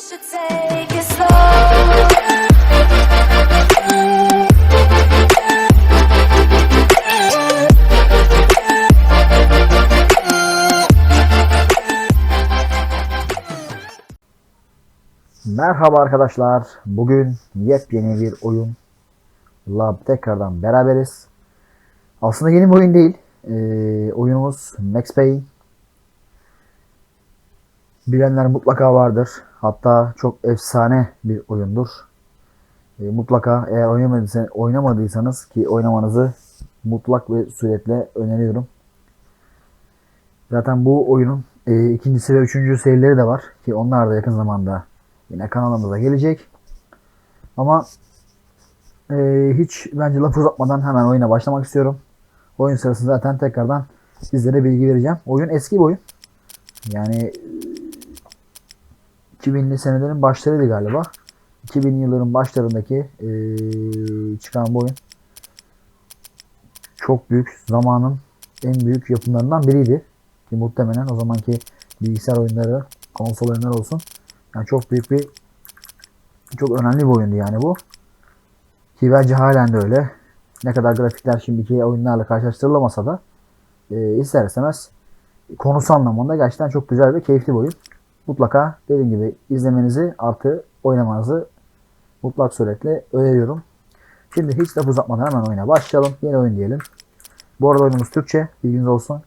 should take it slow. Merhaba arkadaşlar. Bugün yepyeni bir oyunla tekrardan beraberiz. Aslında yeni bir oyun değil. Oyunumuz Max Payne. Bilenler mutlaka vardır. Hatta çok efsane bir oyundur. Mutlaka eğer oynamadıysanız ki oynamanızı mutlak ve suretle öneriyorum. Zaten bu oyunun ikincisi ve üçüncü serileri de var ki onlar da yakın zamanda yine kanalımıza gelecek. Ama hiç bence laf uzatmadan hemen oyuna başlamak istiyorum. Oyun sırasında zaten tekrardan sizlere bilgi vereceğim. Oyun eski bir oyun. Yani 2000'li senelerin başlarıydı galiba. 2000 yılların başlarındaki çıkan bu oyun. Çok büyük, zamanın en büyük yapımlarından biriydi. Ki muhtemelen o zamanki bilgisayar oyunları, konsol oyunları olsun. Yani çok büyük bir, çok önemli bir oyundu yani bu. Ki bence halen de öyle. Ne kadar grafikler şimdiki oyunlarla karşılaştırılamasa da ister istemez konusu anlamında gerçekten çok güzel ve keyifli bir oyun. Mutlaka dediğim gibi izlemenizi artı oynamanızı mutlak suretle öneriyorum. Şimdi hiç laf uzatmadan hemen oyuna başlayalım. Yeni oyun diyelim. Bu arada oyunumuz Türkçe. Bilginiz olsun.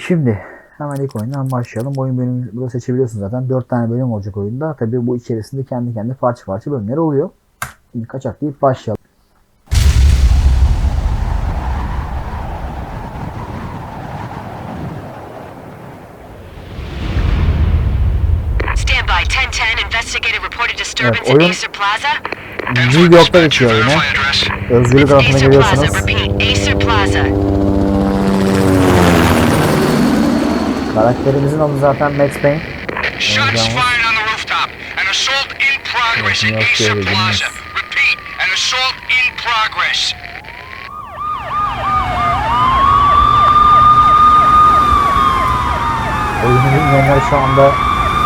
Şimdi hemen ilk oyundan başlayalım. Oyun bölümü burada seçebiliyorsunuz zaten. 4 tane bölüm olacak oyunda. Tabi bu içerisinde kendi parça bölümleri oluyor. Şimdi kaçak deyip başlayalım. Evet, oyun New York'ta geçiyor yine. Özgürlük tarafına geliyorsunuz. Karakterimizin adı zaten Max Payne. Shots fired on the rooftop. An assault in progress at Acer Plaza. Repeat, an assault in progress. Oyunu bilmeyenler şu anda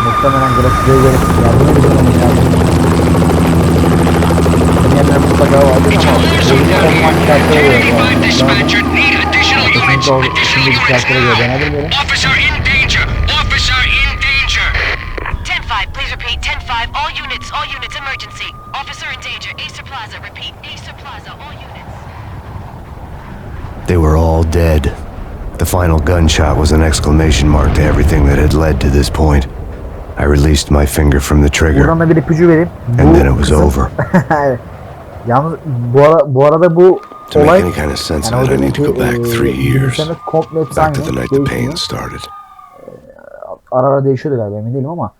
muhtemelen grafikleri görüp yardım edeceğim. Bilmeyenler mutlaka vardır ama oyunu olmak şartları göre şimdi bir şartları göre denedim benim. Officer in danger. Officer in danger. 10-5, please repeat. 10-5, all units, emergency. Officer in danger, Acer Plaza, repeat. Acer Plaza, all units. They were all dead. The final gunshot was an exclamation mark to everything that had led to this point. I released my finger from the trigger. Buradan da bir ipucu vereyim. And then it was over. Yalnız bu arada bu To make olay any kind of sense of it, I need to go back 3 years. Back to the night the pain started. Ara değişiyordu galiba, emin değilim ama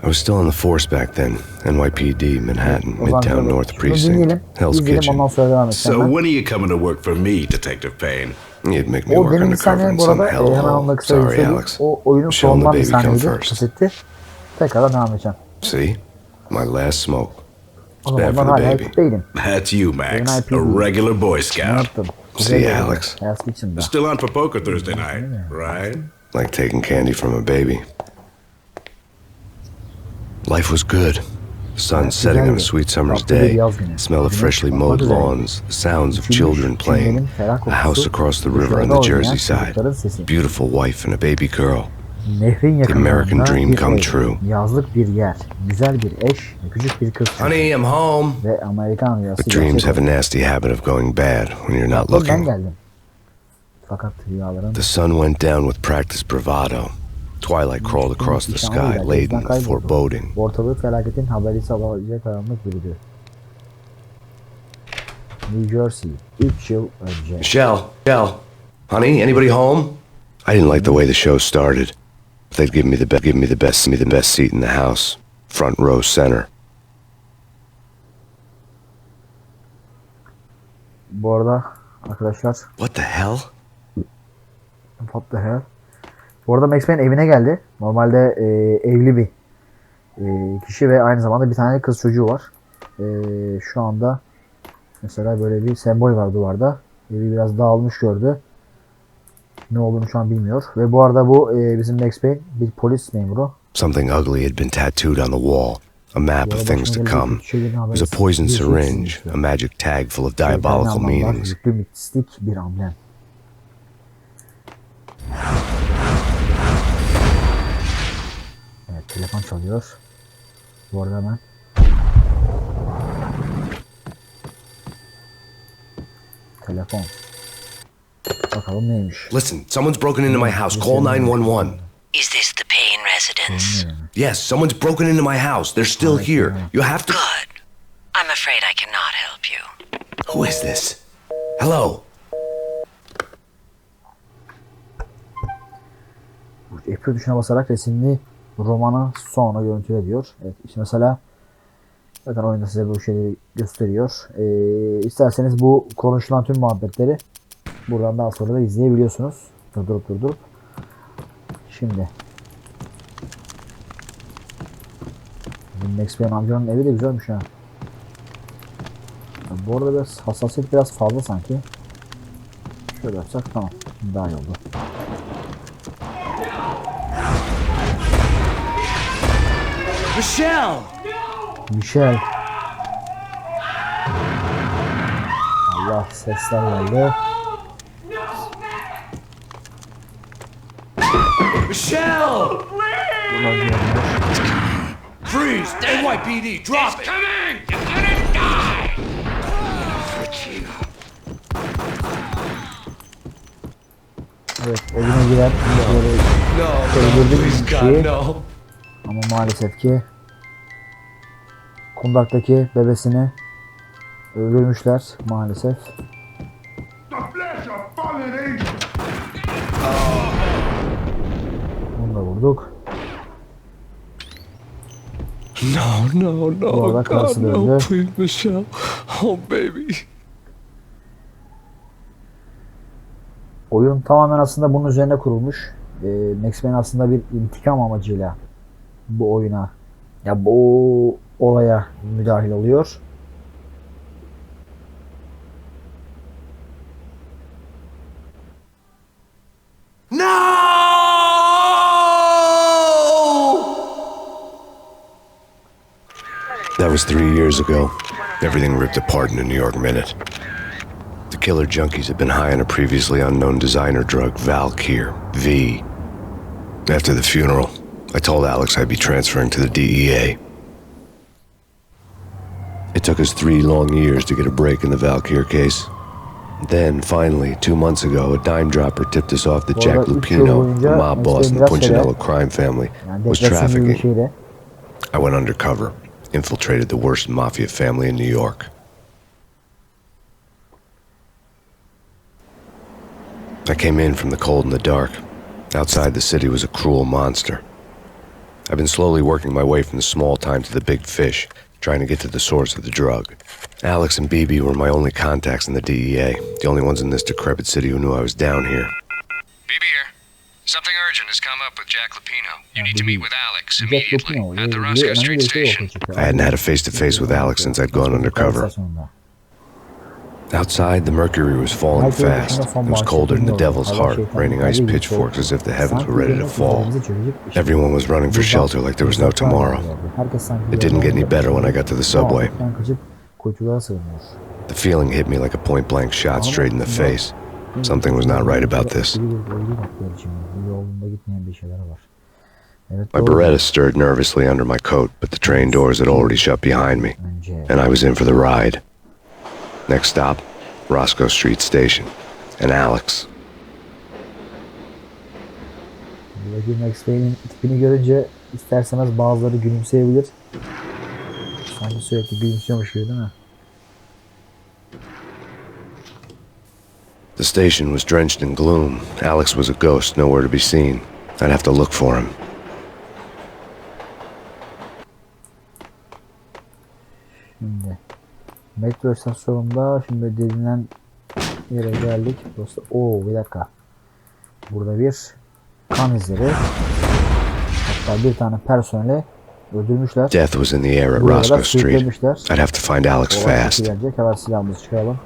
I was still on the force back then. NYPD, Manhattan, Midtown North Precinct, Hell's Kitchen. Ondan sonra devam So edeceğim ben. when are you coming to work for me, Detective Payne? You'd make me O work demin bir undercover saniye in bu some arada hemen hellhole. onunla kısa Sorry, söyleyeyim. Alex. O oyunun Show 'em the sonundan bir baby come sahneydi. first. Kasetti. Tekrardan devam edeceğim. See? My last smoke. O Bad zaman for ben the hala baby. ekipteydim. That's you, Max. NYPD. A regular Boy Ne Scout. yaptım? See, Alex. Hell's Kitchen'da. Still on for poker Thursday night, right? Like taking candy from a baby. Life was good. The sun setting on a sweet summer's day. The smell of freshly mowed lawns. The sounds of children playing. A house across the river on the Jersey side. Beautiful wife and a baby girl. Nehrin The American yakınlarında dream bir come ev, true. yazlık bir yer, güzel bir eş ve küçük bir kız Honey, I'm home. ve Amerikan rüyası But dreams gerçek have a oldu. nasty habit of going bad when you're not Ben looking. geldim. Fakat rüyaların The sun went down with practiced bravado. Twilight crawled across the sky, laden with foreboding. Ortalığı felaketin habercisi olabilecek karanlık bürüdü. New Jersey, 3 yıl önce. Michelle, honey, anybody home? I didn't like the way the show started. They'd give me the best seat in the house, front row center. Bu arada arkadaşlar, What the hell? what the hell? Bu arada Max Payne evine geldi. Normalde evli bir kişi ve aynı zamanda bir tane kız çocuğu var. Şu anda mesela böyle bir sembol var duvarda. Evi biraz dağılmış gördü. Ne olduğunu şu an bilmiyor. Ve bu arada bu bizim Max Payne bir polis memuru. Something ugly had been tattooed on the wall. A map of things to come. It was a poison syringe, a magic tag full of diabolical meanings. Yüklü mistik bir amblem. Evet, telefon çalıyor. Bu arada hemen telefon. Bakalım neymiş. Listen, someone's broken into my house. Call 911. Is this the Payne residence? Yes, someone's broken into my house. They're still here. You have to... Good. I'm afraid I cannot help you. Who is this? Hello? F1 tuşuna basarak resimli romanı sonra görüntüle diyor. Evet, işte mesela zaten oyunda size bu şeyleri gösteriyor. İsterseniz bu konuşulan tüm muhabbetleri buradan daha sonra da izleyebiliyorsunuz. Durdurup. Şimdi Max Payne amcanın evi de güzelmiş ha. Bu arada biraz hassasiyet biraz fazla sanki. Şöyle yapsak tamam. Daha iyi oldu. Michelle. Allah, sesler geldi. Michelle! Freeze! NYPD, drop it! Coming! You're gonna die! Evet, evine giren böyle öldürdüğüm kişiyi ama maalesef ki kundaktaki bebesini öldürmüşler maalesef. Bunu da vurduk. No, Bu arada karısı da öldü. please, Michelle. Oh, baby. Oyun tamamen aslında bunun üzerine kurulmuş. Max Payne aslında bir intikam amacıyla bu oyuna, ya bu olaya müdahil oluyor. No! That was 3 years ago. Everything ripped apart in a New York minute. The killer junkies had been high on a previously unknown designer drug, Valkyr, V. After the funeral, I told Alex I'd be transferring to the DEA. It took us 3 long years to get a break in the Valkyr case. Then, finally, 2 months ago, a dime dropper tipped us off that Jack Lupino, the mob boss in the Punchinello crime family, was trafficking. I went undercover, infiltrated the worst mafia family in New York. I came in from the cold and the dark. Outside the city was a cruel monster. I've been slowly working my way from the small time to the big fish, trying to get to the source of the drug. Alex and BB were my only contacts in the DEA, the only ones in this decrepit city who knew I was down here. BB here. Something urgent has come up with Jack Lupino. You need to meet with Alex immediately at the Roscoe Street station. I hadn't had a face-to-face with Alex since I'd gone undercover. Outside, the mercury was falling fast. It was colder than the devil's heart, raining ice pitchforks as if the heavens were ready to fall. Everyone was running for shelter like there was no tomorrow. It didn't get any better when I got to the subway. The feeling hit me like a point-blank shot straight in the face. Something was not right about this. My Beretta stirred nervously under my coat, but the train doors had already shut behind me, and I was in for the ride. Next stop, Roscoe Street Station, and Alex. Buradaki Max Payne'in tipini görünce isterseniz bazıları gülümseyebilir. Sanki sürekli gülümsüyormuş gibi değil mi? The station was drenched in gloom. Alex was a ghost, nowhere to be seen. I'd have to look for him. Şimdi metro istasyonunda şimdi denilen yere geldik. Burası, bir dakika. Burada bir kan izleri. Hatta bir tane personeli öldürmüşler. Death was in the air at Roscoe Street. I'd have to find Alex fast. Gelecek. Hemen silahımızı çıkaralım.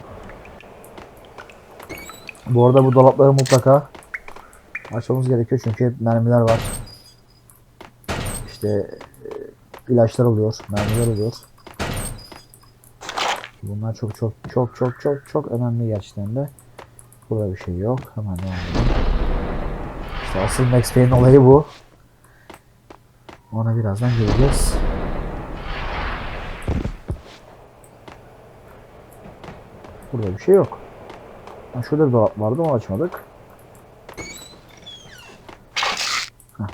Bu arada bu dolapları mutlaka Açmamız gerekiyor çünkü mermiler var. İşte ilaçlar oluyor, mermiler oluyor. Bunlar çok önemli gerçekten de. Burada bir şey yok. Hemen devam edelim. İşte asıl Max Payne'in olayı bu. Ona birazdan geleceğiz. Burada bir şey yok. Şurada bir dolap vardı, onu açmadık.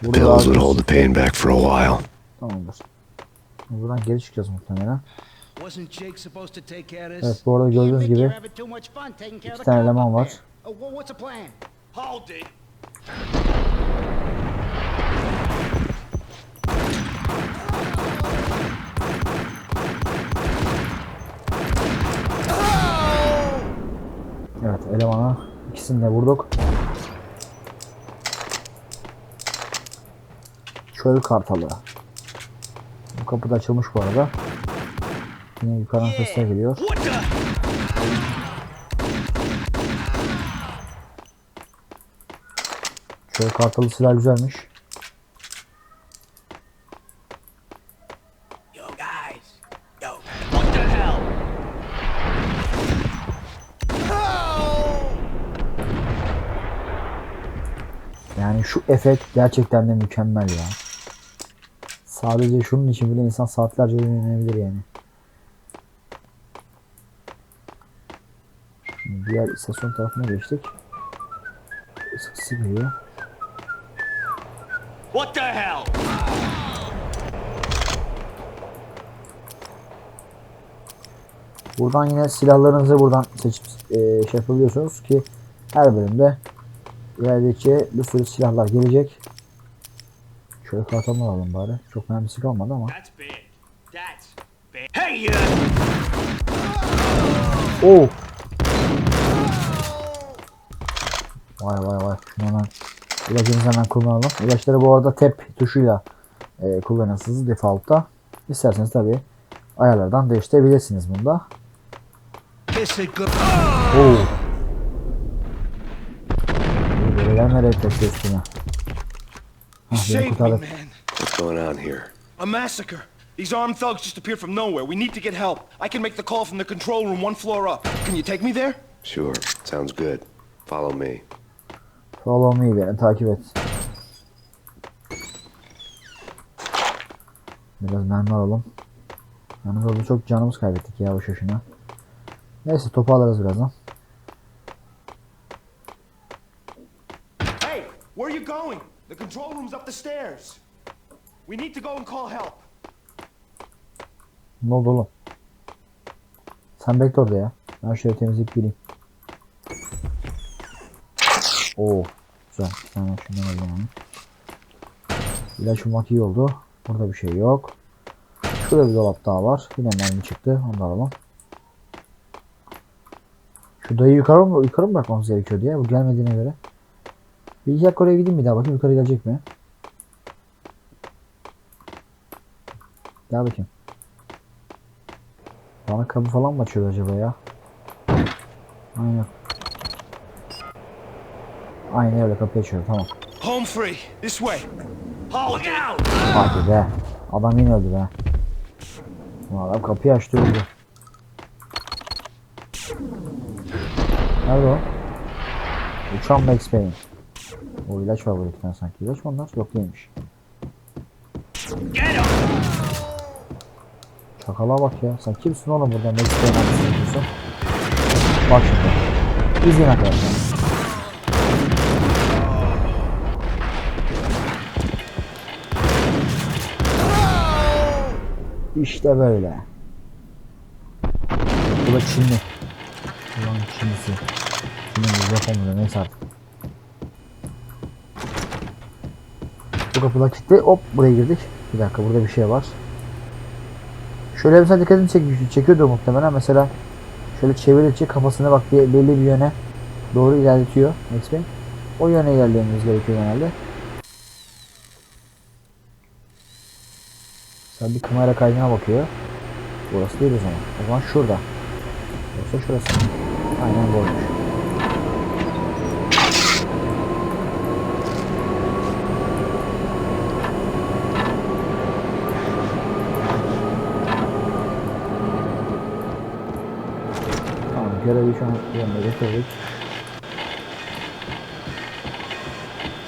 Pills would hold the pain back for a while. Tamamdır. Buradan geri çıkacağız muhtemelen. Evet, bu arada gördüğünüz gibi 2 tane eleman var. Evet, elemana ikisini de vurduk. Çöl kartalı. Bu kapı da açılmış bu arada. Yine yukarıdan sesler geliyor. Çöl kartalı silah güzelmiş. Yani şu efekt gerçekten de mükemmel ya. Sadece şunun için bile insan saatlerce oynayabilir yani. Şimdi diğer istasyon tarafına geçtik. Sıkısı geliyor. What the hell? Buradan yine silahlarınızı buradan seçip şey yapabiliyorsunuz ki her bölümde ilerledikçe bir sürü silahlar gelecek. Şöyle kartalını alalım bari. Çok mermisi kalmadı ama. Hey you! Oh! Vay. Şunu hemen ilacımızı hemen kullanalım. İlaçları bu arada tab tuşuyla kullanırsınız default'ta. İsterseniz tabi ayarlardan değiştirebilirsiniz bunda. Oh! Böyle nereye taşıyor üstüne? Save me, man. What's going on here? A massacre. These armed thugs just appeared from nowhere. We need to get help. I can make the call from the control room 1 floor up. Can you take me there? Sure, sounds good. Follow me. Follow me, beni takip et. Biraz mermi alalım. Yalnız orada çok canımız kaybettik ya boş boşuna. Neyse topu alırız birazdan. Hey, where are you going? The control room's up the stairs. We need to go and call help. Ne oldu oğlum? Sen bekle orada ya. Ben şöyle temizleyip geleyim. Oo, güzel. Bir tane şundan alalım. İlaç bulmak iyi oldu. Burada bir şey yok. Şurada bir dolap daha var. Yine mermi çıktı. Onu da alalım. Şu dayı yukarı mı bırakmamız gerekiyor diye. Bu gelmediğine göre. Bir iki dakika oraya gideyim bir daha bakayım yukarı gelecek mi? Gel bakayım. Bana kapı falan mı açıyor acaba ya? Aynen. Aynen öyle kapıyı açıyor, tamam. Home free. This way. Look out! Hadi be. Adam yine öldü be. Adam kapıyı açtı öldü. Nerede o? Uçan Max Payne. O ilaç var burada iki tane sanki. İlaç mı onlar? Yok değilmiş. Çakala bak ya. Sen kimsin oğlum burada Max Payne yapıyorsun? Bak şimdi. İzleyin arkadaşlar. İşte böyle. Bu da Çinli. Ulan Çinlisi. Çinli yapamıyor neyse artık. Bu kapıda kilitli. Hop buraya girdik. Bir dakika burada bir şey var. Şöyle mesela dikkatimi çekiyordu muhtemelen. Mesela şöyle çevirdikçe kafasını bak belli bir yöne doğru ilerletiyor Max Payne. O yöne ilerlememiz gerekiyor genelde. Mesela bir kamera kaydına bakıyor. Burası değil o zaman. O zaman şurada. Yoksa şurası. Aynen doğru. Görevi şu an yerine getirdik.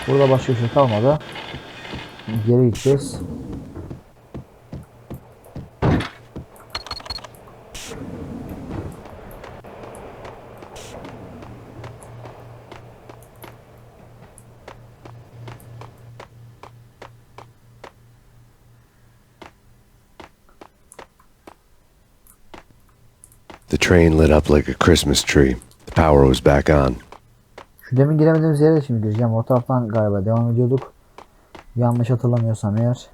Burada başka bir şey kalmadı. Geri gideceğiz. The train lit up like a Christmas tree. The power was back on. Şu demin giremediğimiz yere de şimdi gireceğim. O taraftan galiba devam ediyorduk. Yanlış hatırlamıyorsam eğer.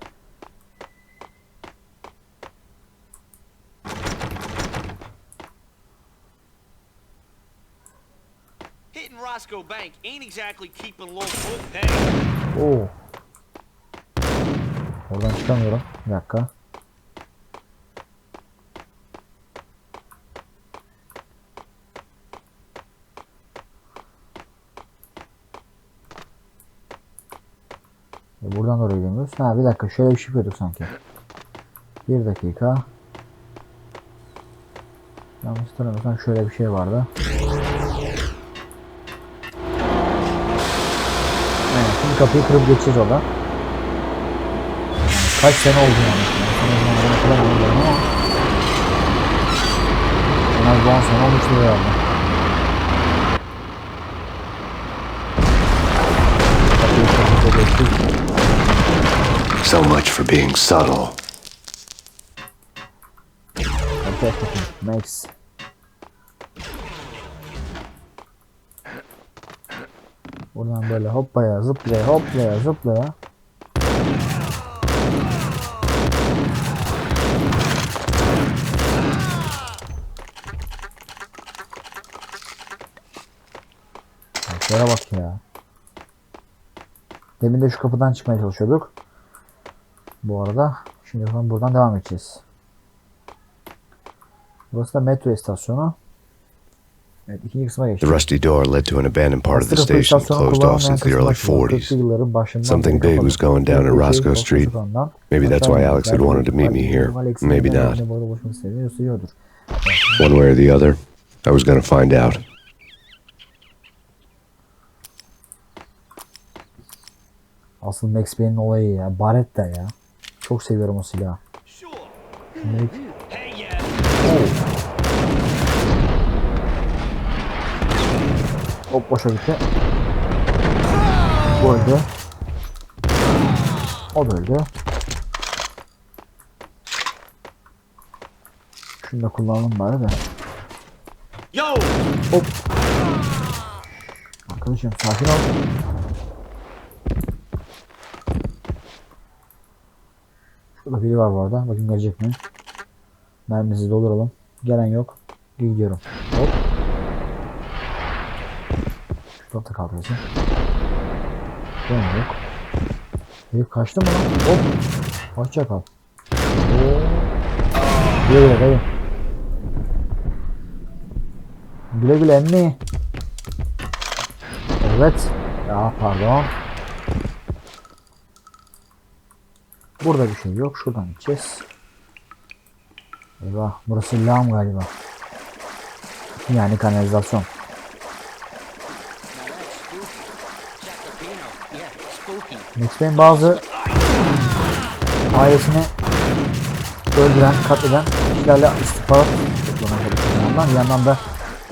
Hitting Roscoe Bank ain't exactly keeping low both heads. Oo. Oradan çıkamıyorum. Bir dakika. Buradan oraya gidemiyoruz. Ha bir dakika şöyle bir şey yapıyorduk sanki. Bir dakika. Yanlış hatırlamıyorsam şöyle bir şey vardı. Evet, şimdi kapıyı kırıp geçeceğiz orada. Yani kaç sene oldu yani. En az 10 sene olmuştur herhalde. Kapıyı kırıp geçeceğiz. So much for being subtle. Okay, Max. Buradan böyle hoppaya zıplaya hoplaya zıplaya. Şöyle bak ya. Demin de şu kapıdan çıkmaya çalışıyorduk. Bu arada şimdi buradan devam edeceğiz. Burası da metro istasyonu. Evet, ikinci kısma The geçtik. rusty door led to an abandoned part of the station, closed off since the early 40s. Something big was going down at Roscoe Street. Maybe that's why Alex had wanted to meet me here. Maybe not. One way or the other, I was gonna find out. Asıl Max Payne'in olayı ya. Baretta ya. Çok seviyorum o silahı. Şimdilik. Hop boşa gitti. Bu öldü. O da öldü. Şunu da kullanalım bari de. Yo! Hop. Arkadaşım sakin ol. Şurada biri var bu arada. Bakın gelecek mi? Mermimizi dolduralım. Gelen yok. Gidiyorum. Hop. Şu tarafta kaldı bizim. Gelen yok. Herif kaçtı mı lan? Hop. Hoşça kal. Güle güle dayı. Güle güle emmi. Evet. Ya pardon. Burada bir şey yok. Şuradan gideceğiz. Eyvah. Burası lağım galiba. Yani kanalizasyon. Max Payne bazı ailesini öldüren, katleden kişilerle istihbarat toplamaya çalışıyor. Bir yandan da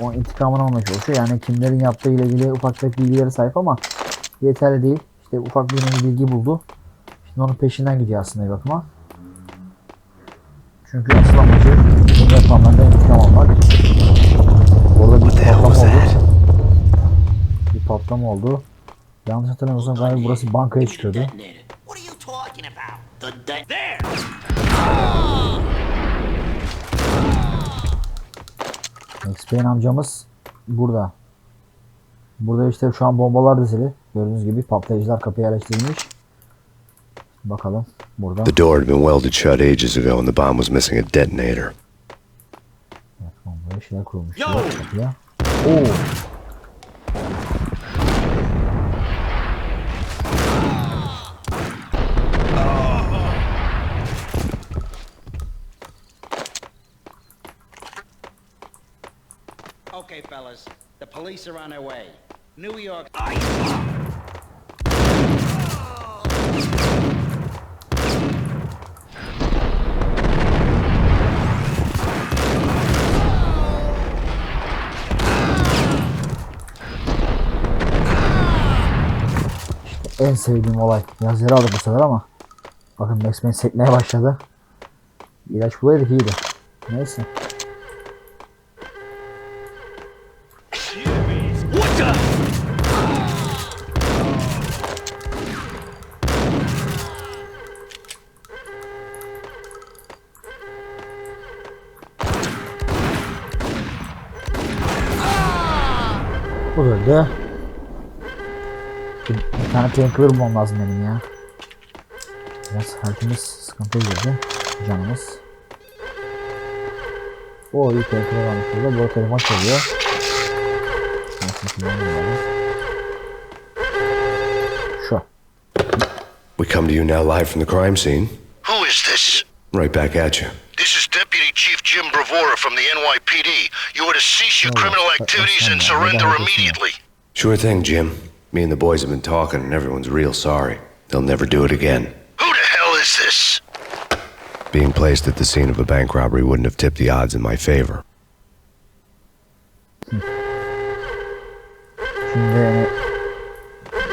o intikamını almaya çalışıyor. Yani kimlerin yaptığı ile ilgili ufak tefek bilgileri sahip ama yeterli değil. İşte ufak bir bilgi buldu. Şimdi onun peşinden gidiyor aslında bir bakıma. Çünkü asıl amacı bunu yapanlardan intikam almak. Orada bir patlama oldu. Bir patlama oldu. Yanlış hatırlamıyorsam galiba burası bankaya çıkıyordu. What are you talking about? There! Max Payne amcamız burada. Burada işte şu an bombalar dizili. Gördüğünüz gibi patlayıcılar kapıya yerleştirilmiş. Bakalım burada. The door had been welded shut ages ago and the bomb was missing a detonator. Evet, bombaya şeyler kurulmuş. Kapıya. Oo. fellas. The police are on their way. New York. En sevdiğim olay. Biraz yere aldık bu sefer ama. Bakın Max Payne sekmeye başladı. İlaç bulaydık iyiydi. Neyse. Bu öldü. Bir tane painkiller bulmam lazım benim ya. Biraz halkimiz sıkıntıya girdi. Canımız. O iyi painkiller varmış burada. Bu telefon çalıyor. Şu. We come to you now live from the crime scene. Who is this? Right back at you. This is Deputy Chief Jim Bravura from the NYPD. You are to cease your criminal activities and surrender immediately. Sure thing, Jim. Me and the boys have been talking and everyone's real sorry. They'll never do it again. Who the hell is this? Being placed at the scene of a bank robbery wouldn't have tipped the odds in my favor. Şimdi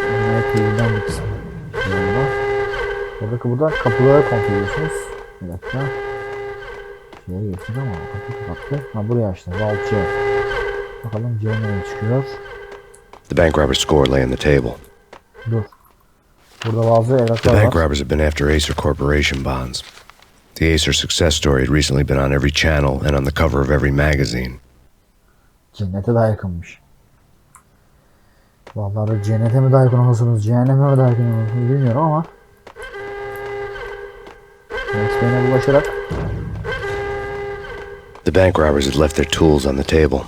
NYPD'den bir kısım. Burada kapıları kontrol ediyorsunuz. Bir dakika. Şeye geçtik ama kapıyı kapattı. Ha buraya açtı. Valçı. Bakalım C nereye çıkıyor. The bank robber's score lay on the table. Dur. Burada bazı evraklar The bank var. robbers have been after Acer Corporation bonds. The Acer success story had recently been on every channel and on the cover of every magazine. Cennete daha yakınmış. Vallahi cennete mi daha yakın olursunuz, cehenneme mi daha yakın olursunuz bilmiyorum ama Max Payne'e bulaşarak The bank robbers had left their tools on the table.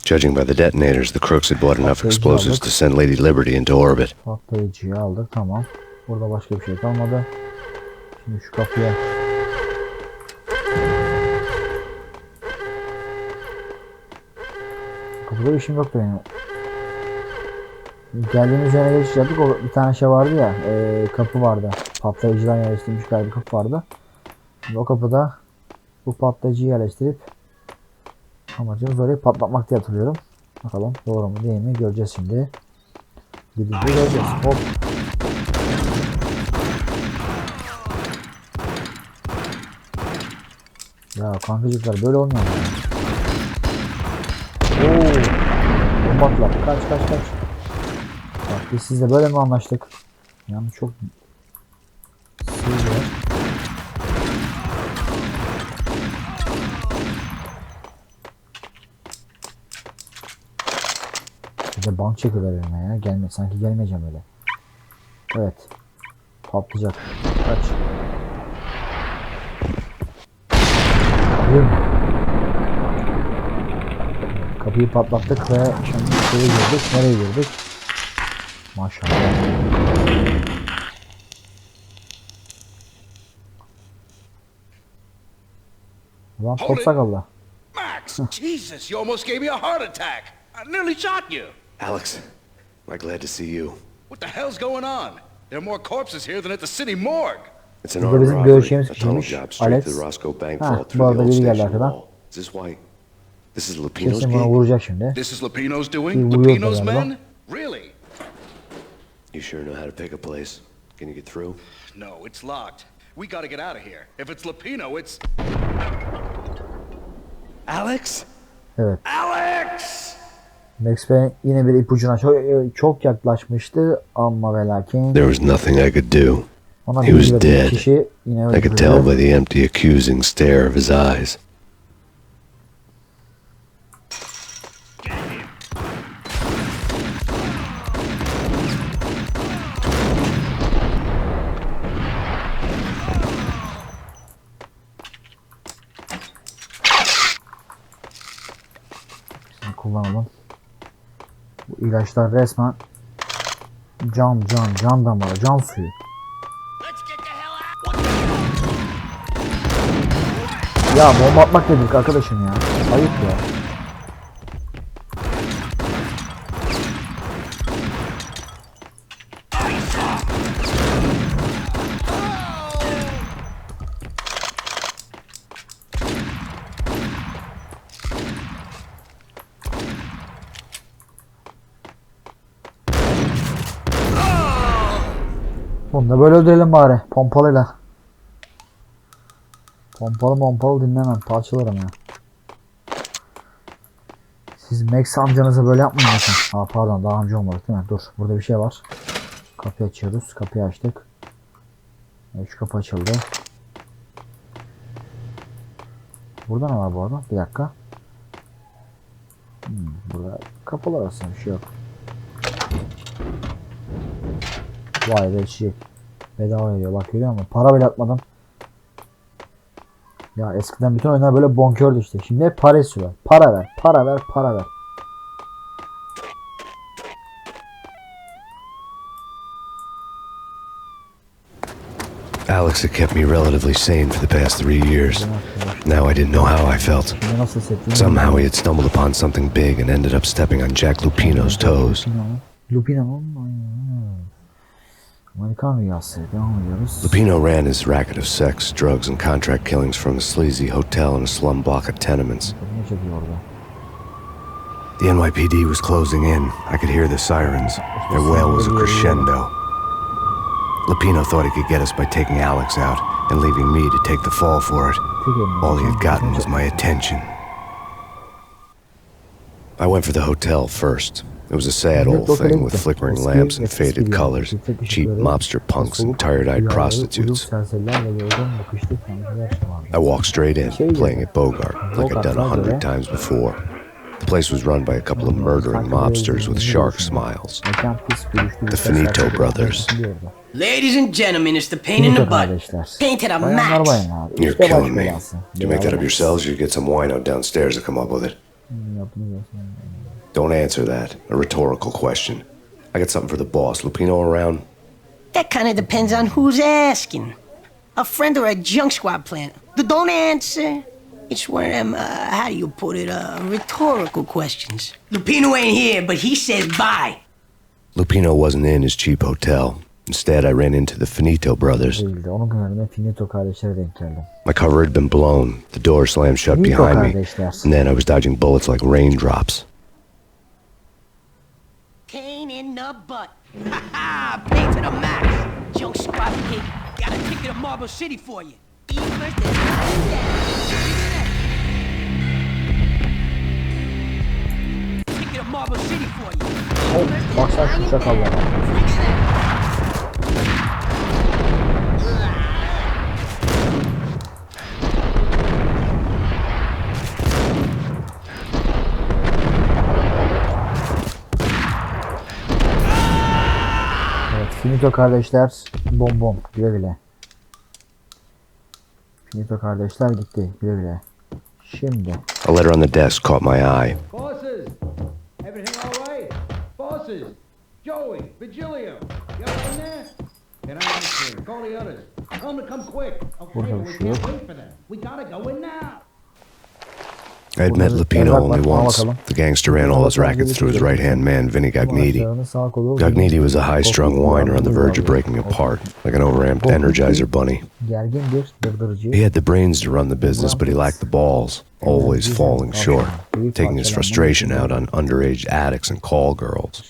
Judging by the detonators, the crooks had bought enough explosives to send Lady Liberty into orbit. Patlayıcıyı aldık, tamam. Burada başka bir şey kalmadı. Şimdi şu kapıya kapıda bir işim yoktu benim. Geldiğimiz yere geçecektik. O bir tane şey vardı ya, kapı vardı. Patlayıcıdan yerleştirilmiş galiba bir kapı vardı. Şimdi o kapıda bu patlayıcıyı yerleştirip amacımız orayı patlatmak diye hatırlıyorum. Bakalım doğru mu değil mi göreceğiz şimdi. Gidince göreceğiz. Hop. Ya kankacıklar böyle olmuyor mu? Ooo. Bombatlar. Kaç. Bak biz sizle böyle mi anlaştık? Yani çok sığıyor. Bir de bank çekiyorlar önüme ya. Gelme, sanki gelmeyeceğim öyle. Evet. Patlayacak. Kaç. Kapıyı patlattık ve şimdi şeye girdik. Nereye girdik? Maşallah. Ulan top sakallı. Max, Jesus, you almost gave me a heart attack. I nearly shot you. Alex, I'm glad to see you. What the hell's going on? There are more corpses here than at the city morgue. It's an Burada armed bizim robbery. görüşeceğimiz A tunnel kişiymiş. job straight to Alex. the Roscoe bank Ha, vault bu through the arada old biri geldi station arkadan. wall. Is this why? This is Lupino's Kesin buna gig? vuracak şimdi. This is Lupino's Bir doing? vuruyor Lupino's galiba. men? Really? You sure know how to pick a place? Can you get through? No, it's locked. We gotta get out of here. If it's Lupino, it's... Alex? Evet. Alex! Max Payne yine bir ipucuna çok yaklaşmıştı ama ve lakin There was nothing I could do. ona He was bilgi veren dead. kişi yine I could tell by öldürüldü. the empty, accusing stare of his eyes. Şimdi kullanalım. Bu ilaçlar resmen can damarı, can suyu. Ya bomba atmak dedik arkadaşım ya. Ayıp ya. Bunu da böyle öldürelim bari. Pompalıyla. Pompalı dinlemem. Parçalarım ya. Siz Max amcanıza böyle yapmayın bakın. Aa pardon, daha önce olmadık değil mi? Dur, burada bir şey var. Kapıyı açıyoruz. Kapıyı açtık. Evet, şu kapı açıldı. Burada ne var bu arada? Bir dakika. Burada kapılar arasında bir şey yok. Vay be, içecek. Bedava veriyor, bak görüyor musun? Para bile atmadım. Ya eskiden bütün oyunlar böyle bonkördü işte. Şimdi hep para istiyorlar. Para ver, para ver, para ver. Alex had kept me relatively sane for the past 3 years. Now I didn't know how I felt. Somehow he had stumbled upon something big and ended up stepping on Jack Lupino's toes. Amerikan Rüyası. Devam ediyoruz. Lupino ran his racket of sex, drugs, and contract killings from a sleazy hotel in a slum block of tenements. The NYPD was closing in. I could hear the sirens. Their wail was a crescendo. Lupino thought he could get us by taking Alex out and leaving me to take the fall for it. All he had gotten was my attention. I went for the hotel first. It was a sad old thing with flickering lamps and faded colors, cheap mobster punks and tired-eyed prostitutes. I walked straight in, playing at Bogart, like I'd done 100 times before. The place was run by a couple of murdering mobsters with shark smiles. The Finito brothers. Ladies and gentlemen, it's the pain in the butt. Painted a max. You're killing me. Do you make that up yourselves or you get some wino downstairs to come up with it? Don't answer that. A rhetorical question. I got something for the boss. Lupino around? That kind of depends on who's asking. A friend or a junk squad plant. Don't answer. It's one of them, how do you put it, rhetorical questions. Lupino ain't here, but he says bye. Lupino wasn't in his cheap hotel. Instead, I ran into the Finito brothers. My cover had been blown. The door slammed shut behind me. And then I was dodging bullets like raindrops. Pain in the butt. Ha ha! Pain to the max. Junk squad kid. Got a ticket to Marble City for you. Ticket to Marble City for you. Baksana şu çakallara. Finito kardeşler bom güle güle. Finito kardeşler gitti güle güle. Şimdi. A letter on the desk caught my eye. Bosses, everything all right? Bosses, Joey, Vigilio, you all in there? Get on here, call the others. Tell them to come quick. Okay, but we can't wait for them. We gotta go in now. I had met Lupino only once. The gangster ran all his rackets through his right-hand man, Vinny Gagniti. Gagniti was a high-strung whiner on the verge of breaking apart, like an overamped Energizer bunny. He had the brains to run the business, but he lacked the balls, always falling short, taking his frustration out on underage addicts and call girls.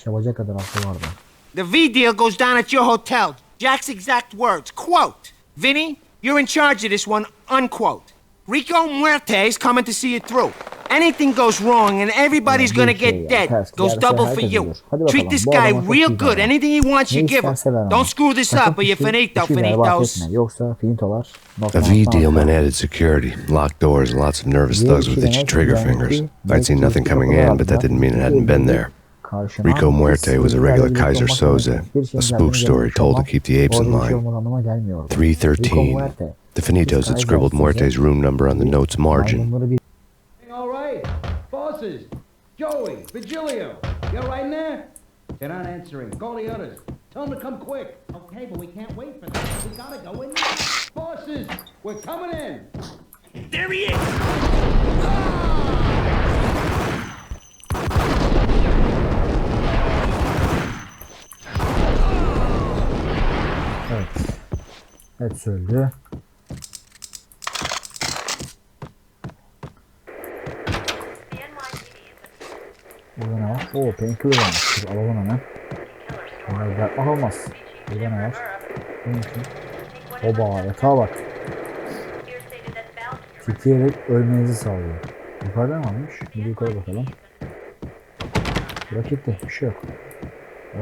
The V deal goes down at your hotel. Jack's exact words, quote, Vinny, you're in charge of this one, unquote. Rico Muerte's coming to see you through. Anything goes wrong and everybody's gonna get dead. Goes double for you. Treat this guy real good. Anything he wants, you give him. Don't screw this up or you're finito, finitos. A V deal meant added security, locked doors, and lots of nervous thugs with itchy trigger fingers. I'd seen nothing coming in, but that didn't mean it hadn't been there. Rico Muerte was a regular Kaiser Soze, a spook story told to keep the apes in line. 313. The Finitos had scribbled Muerte's room number on the note's margin. All right, bosses, Joey, Vigilio, you all right in there? They're not answering. Call the others. Tell them to come quick. Okay, but we can't wait for them. We gotta go in now. Bosses, we're coming in. There he is! Evet. Evet öldü. Burada ne var? Oo, painkiller varmış. Alalım hemen. Bunları bırakmak olmaz. Burada ne var? Oba, yatağa bak. Titreyerek ölmenizi sağlıyor. Yukarıda mı almış? Bir yukarı bakalım. Rakipte bir şey yok.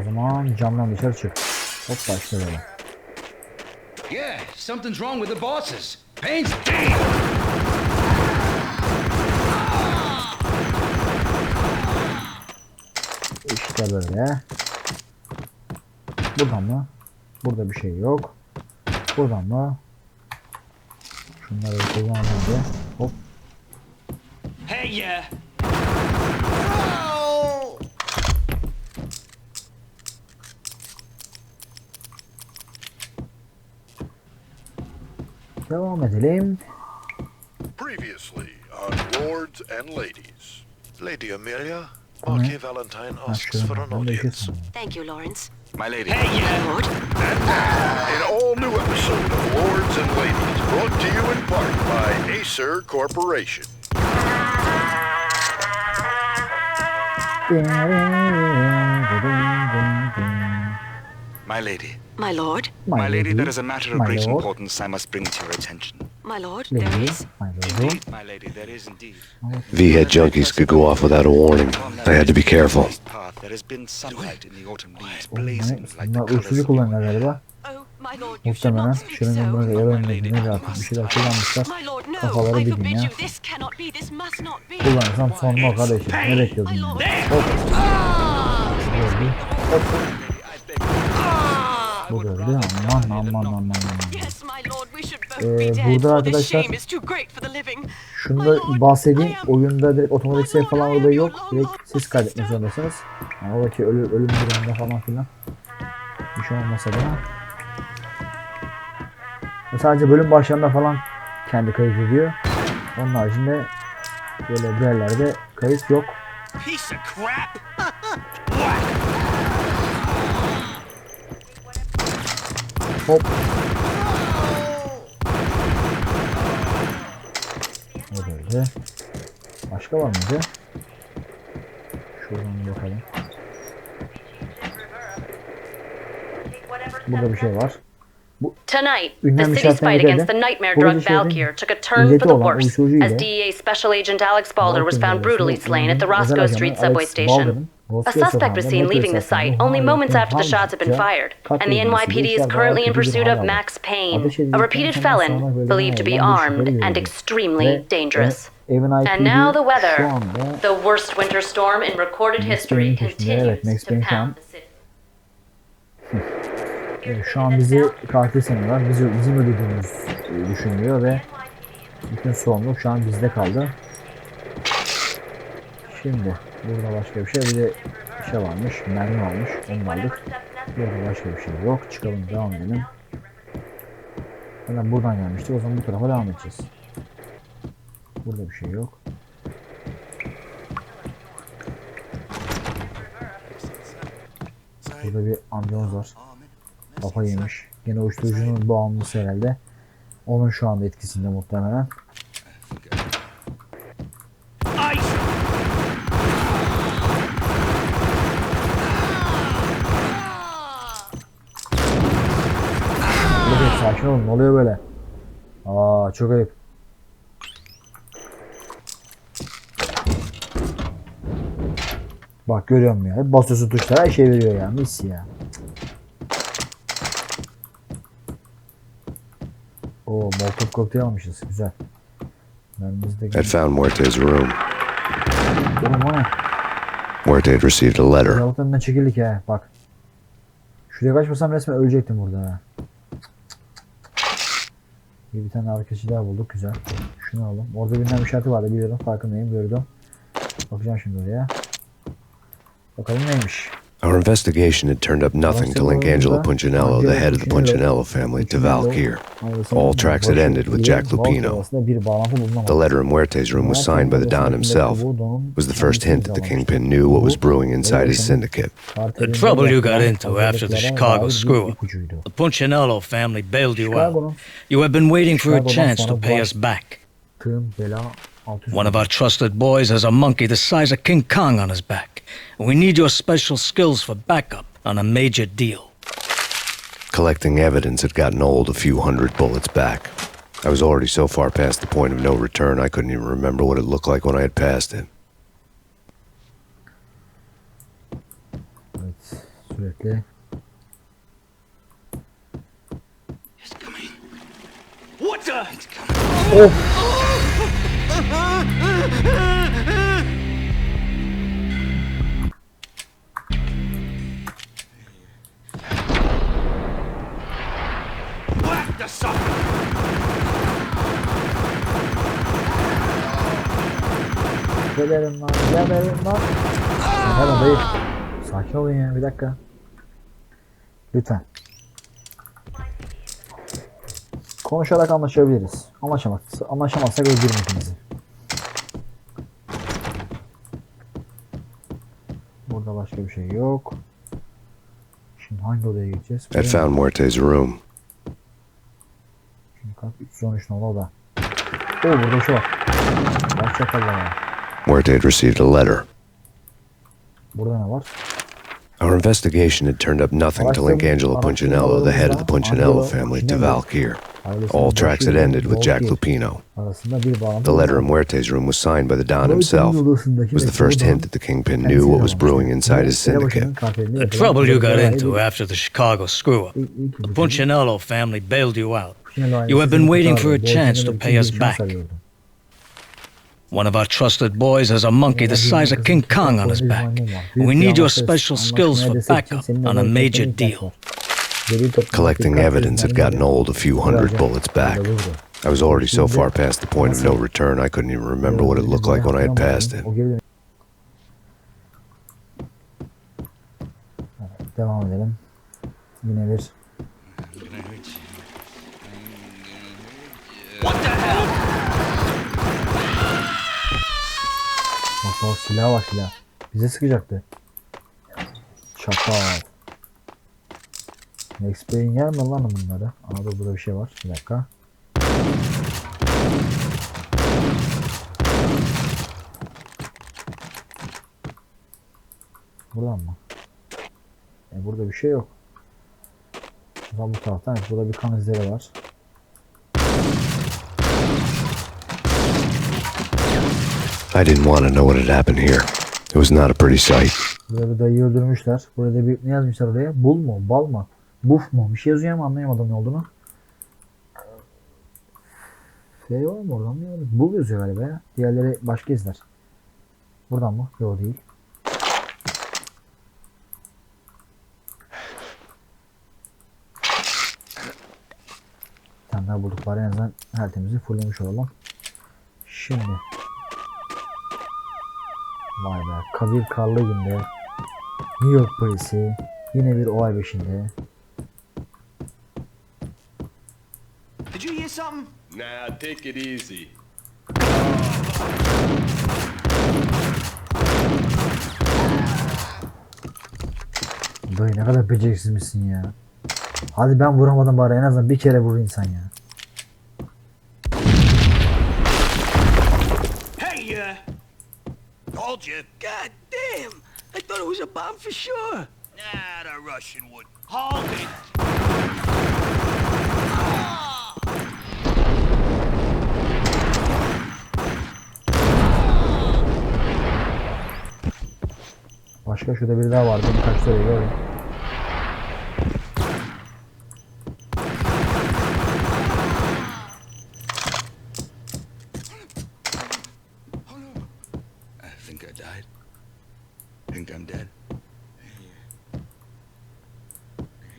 O zaman camdan dışarı çık. Hoppa işte böyle. Yeah, something's wrong with the bosses. Payne's dead. İşte böyle. Buradan mı? Burada bir şey yok. Buradan mı? Şunları kullanalım diye. Hop. Hey ya. Devam edelim. Previously on Lords and Ladies. Lady Amelia, Marquis Valentine asks for an audience. Thank you, Lawrence. My lady. Hey ya. Lord? An all-new episode of Lords and Ladies, brought to you in part by Acer Corporation. My lady. My lord? My lady, there is a matter of My great lord. importance I must bring to your attention. My lord, Lady, there is. my lord. Indeed, my lady, there is indeed. V-head junkies could go off without a warning. I had to be careful. There has been sunlight in the autumn leaves Bunlar blazing like the bunlar colors uyuşturucu of kullanıyorlar galiba. Oh, my lord, you should Muhtemelen not speak şırınganın so. böyle yarı önünde artık bir şeyler kullanmışlar. My lord, no. Kafaları I bir forbid gün ya. you. This cannot be. This must not be. Kullanırsam sonuna kardeşim. Ne bekliyordun My yani? lord. Hop. Hop. Bu da öyle. Aman. Yes, my lord, we should both be dead. Burada For this arkadaşlar shame is too great for the living. şunu da bahsedeyim. Oyunda direkt otomatik save falan olayı yok. Direkt siz kaydetmek zorundasınız. Yani oradaki ölüm durumunda falan filan. Bir şey olmasa da. Sadece bölüm başlarında falan kendi kayıt ediyor. Onun haricinde böyle bir yerlerde kayıt yok. Piece of crap. Hop. O böyle. Başka var mıydı? Şuradan bir bakalım. Burada bir şey var. Tonight, the Ünlem city's işaretlerine fight against geldi. the nightmare Burada drug şeyde Valkyr took a turn illeti for the olan worse uyuşturucu as ile DEA Special Agent Alex Balder was found brutally slain at the özel Roscoe ajanı Street subway Alex station. Balder'ın A Roscoe suspect sokağında was seen metro leaving the istasyonunda site only Ohio'nun moments after the shots had been Hamilton'ca fired, and the katledilmesiyle NYPD is işler currently in bayağı kötü bir pursuit hal of aldı. Max Payne, Ateş a edildikten repeated sonra felon bölümden believed to be ayrılan armed dışişleri and verildi. extremely dangerous. NYPD And now the şu weather. anda The worst winter storm in recorded Max history Payne'in peşinde. Evet, continues Max to Payne şu an pound the city. şu an bizi katil sanıyorlar. Bizim öldürdüğümüz düşünülüyor ve bütün sorumluluk şu an bizde kaldı. Şimdi burada başka bir şey, bir de şey varmış, mermi varmış, onu aldık. Burada başka bir şey yok. Çıkalım, devam edelim. Hemen buradan gelmiştik, o zaman bu tarafa devam edeceğiz. Burada bir şey yok. Burada bir ambulans var. Kafa yemiş. Yine uyuşturucunun bağımlısı herhalde. Onun şu anda etkisinde muhtemelen. Burada sakin olun. Ne oluyor böyle? Aa, çok ayıp. Bak görüyorum ya. Hep basıyorsun tuşlara, her şey veriyor ya. Mis ya. Oo, Molotov kokteyl almışız. Güzel. I'd found Muerte's room. Oğlum o ne? Muerte had received a letter. Yalıktan önünden çekildik ya. Bak. Şuraya kaçmasam resmen ölecektim burada ha. Bir tane arkadaşı daha bulduk. Güzel. Şunu alalım. Orada bir işareti vardı biliyorum. Farkındayım. Gördüm. Bakacağım şimdi oraya. Bakalım neymiş. Our investigation had turned up nothing to link Angelo Punchinello, the head of the Punchinello family, to Valkyr. All tracks had ended with Jack Lupino. The letter in Muerte's room was signed by the Don himself. It was the first hint that the Kingpin knew what was brewing inside his syndicate. The trouble you got into after the Chicago screw-up. The Punchinello family bailed you out. You have been waiting for a chance to pay us back. One of our trusted boys has a monkey the size of King Kong on his back. And we need your special skills for backup on a major deal. Collecting evidence had gotten old a few hundred bullets back. I was already so far past the point of no return I couldn't even remember what it looked like when I had passed it. Evet, sürekli. It's coming. What the? It's coming. Of! Whack the sucker! Geberim lan, geberim lan. Hemen dayı. Sakin olun ya, bir dakika. Lütfen. Konuşarak anlaşabiliriz. Anlaşamazsak öldürün ikimizi. Burada başka bir şey yok. Şimdi hangi odaya geçeceğiz? I found Muerte's room. Şimdi kat 313 nolu oda. Oo, burada bir şey var. Bak çakallar. Muerte had received a letter. Burada ne var? Our investigation had turned up nothing to link Angelo Punchinello, the head of the Punchinello family, to Valkyr. All tracks had ended with Jack Lupino. The letter in Muerte's room was signed by the Don himself. It was the first hint that the Kingpin knew what was brewing inside his syndicate. The trouble you got into after the Chicago screw-up. The Punchinello family bailed you out. You have been waiting for a chance to pay us back. One of our trusted boys has a monkey the size of King Kong on his back. We need your special skills for backup on a major deal. Collecting evidence had gotten old a few hundred bullets back. I was already so far past the point of no return I couldn't even remember what it looked like when I had passed it. Devam edelim. Yine bir. What the hell? Bak silah var, silah. Bize sıkacaktı. Çakal. Max Payne yer mi lan bunları? Aa, burada bir şey var. Bir dakika. Buradan mı? Burada bir şey yok. Bu taraftan. Evet, burada bir kan izleri var. I didn't want to know what had happened here. It was not a pretty sight. Burada bir dayıyı öldürmüşler. Burada bir ne yazmışlar oraya? Bul mu? Bal mı? Buf mu? Bir şey yazıyor ama anlayamadım ne olduğunu. Şey var mı oradan mı? Bul yazıyor galiba ya. Diğerleri başka izler. Buradan mı? Yok değil. Bir tane daha bulduk bari, en azından her temizi fulllemiş olalım. Şimdi. Vay be. Kabir karlı günde. New York polisi. Yine bir olay peşinde. Did you hear something? Nah, take it easy. Dayı ne kadar beceriksiz misin ya. Hadi ben vuramadım bari, en azından bir kere vurur insan ya. Hey, told you. God damn! I thought it was a bomb for sure. Nah, the Russian would. Hold it! Başka şurada biri daha vardı. Birkaç soruyu gördüm. I think I died. I think I'm dead.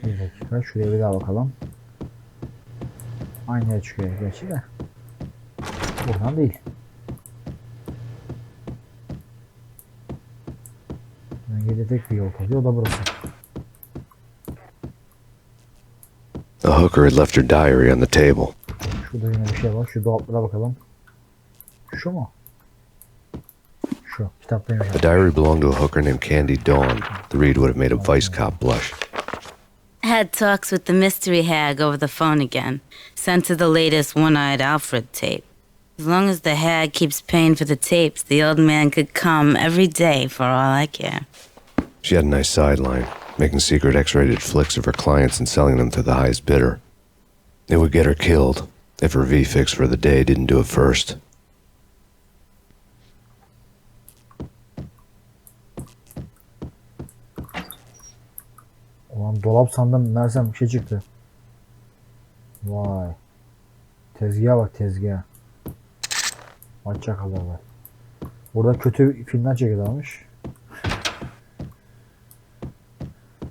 Bir dakika, şuraya bir daha bakalım. Aynı yere çıkıyor gerçi de. Buradan değil. Bence tek bir yol kalıyor, o da burası. The hooker had left her diary on the table. Şurada yine bir şey var. Şu dolaplara bakalım. Şu mu? Şu. Kitaptaymış. The diary belonged to a hooker named Candy Dawn. The read would have made a vice cop blush. Had talks with the mystery hag over the phone again. Sent to the latest One-Eyed Alfred tape. As long as the hag keeps paying for the tapes, the old man could come every day for all I care. She had a nice sideline. making secret X-rated flicks of her clients and selling them to the highest bidder. It would get her killed if her V-fix for the day didn't do it first. Ulan dolap sandım, meğersem bir şey çıktı. Vay. Tezgaha bak, tezgaha. Vay çakallar. Burada kötü filmler çekiyorlarmış.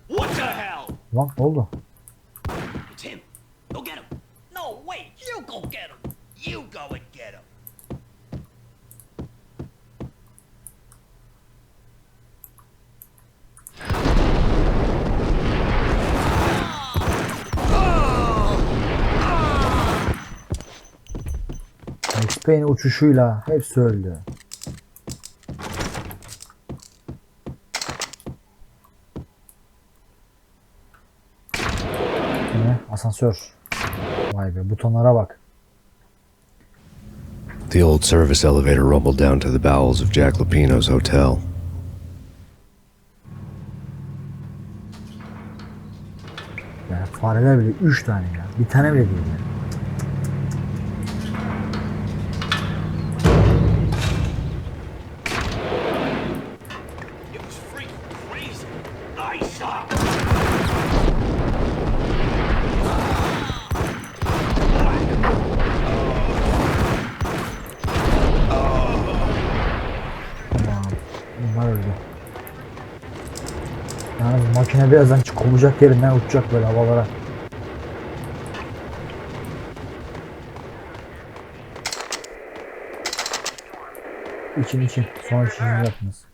What the hell? Lan ne oldu? It's him. Go get him. No, wait. You go get him. You go and get him. Max Payne uçuşuyla hepsi öldü. Ne? Asansör. Vay be, butonlara bak. The old service elevator rumbled down to the bowels of Jack Lupino's hotel. Ya fareler bile 3 tane ya. Bir tane bile değil ya. Makine birazdan kovacak, yerinden uçacak böyle havalara. İçin. Son işini yaptınız.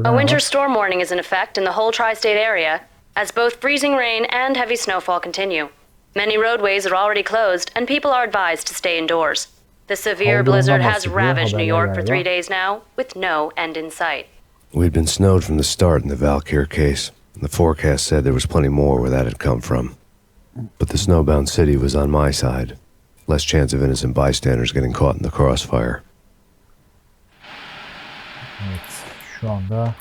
A winter storm warning is in effect in the whole tri-state area, as both freezing rain and heavy snowfall continue. Many roadways are already closed, and people are advised to stay indoors. The severe blizzard has ravaged New York for 3 days now, with no end in sight. We'd been snowed from the start in the Valkyr case. The forecast said there was plenty more where that had come from. But the snowbound city was on my side. Less chance of innocent bystanders getting caught in the crossfire. Evet, şu anda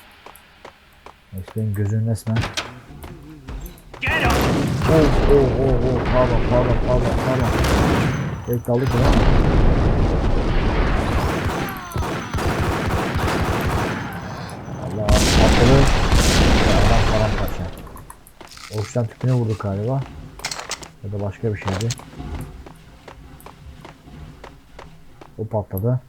benim gözüm resmen. Pardon. Tek kaldık ya. Allah patladı. Adam paramparça. Oksijen tüpüne vurduk galiba. Ya da başka bir şeydi. O patladı.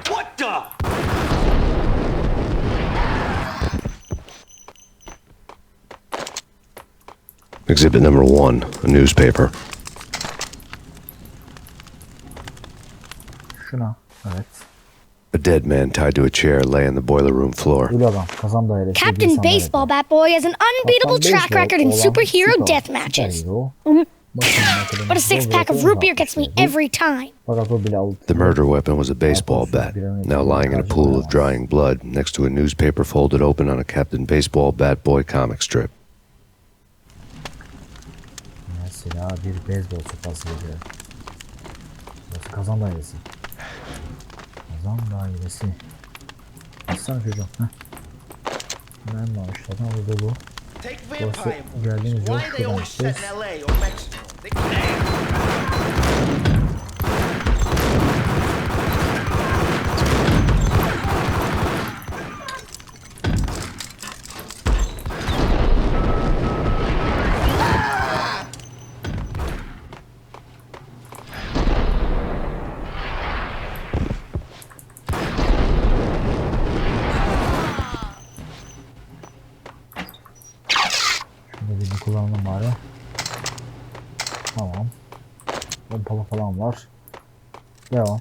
What the? Exhibit number 1, a newspaper. Şuna, evet. A dead man tied to a chair lay on the boiler room floor. Ölü adam, kazan dairesi. Captain Baseball Bat Boy has an unbeatable track record in superhero death matches. But a 6-pack of root beer gets me every time. The murder weapon was a baseball bat, now lying in a pool of drying blood next to a newspaper folded open on a Captain Baseball Bat Boy comic strip. Mesela bir beyzbol sopası gibi. Burası kazan dairesi. Kazan dairesi. Baksana çocuğum. Ben bağışladım orada bu. Burası geldiğimiz yol şuradan gideceğiz. Kullanalım bari. Tamam. Pompalı falan var. Devam.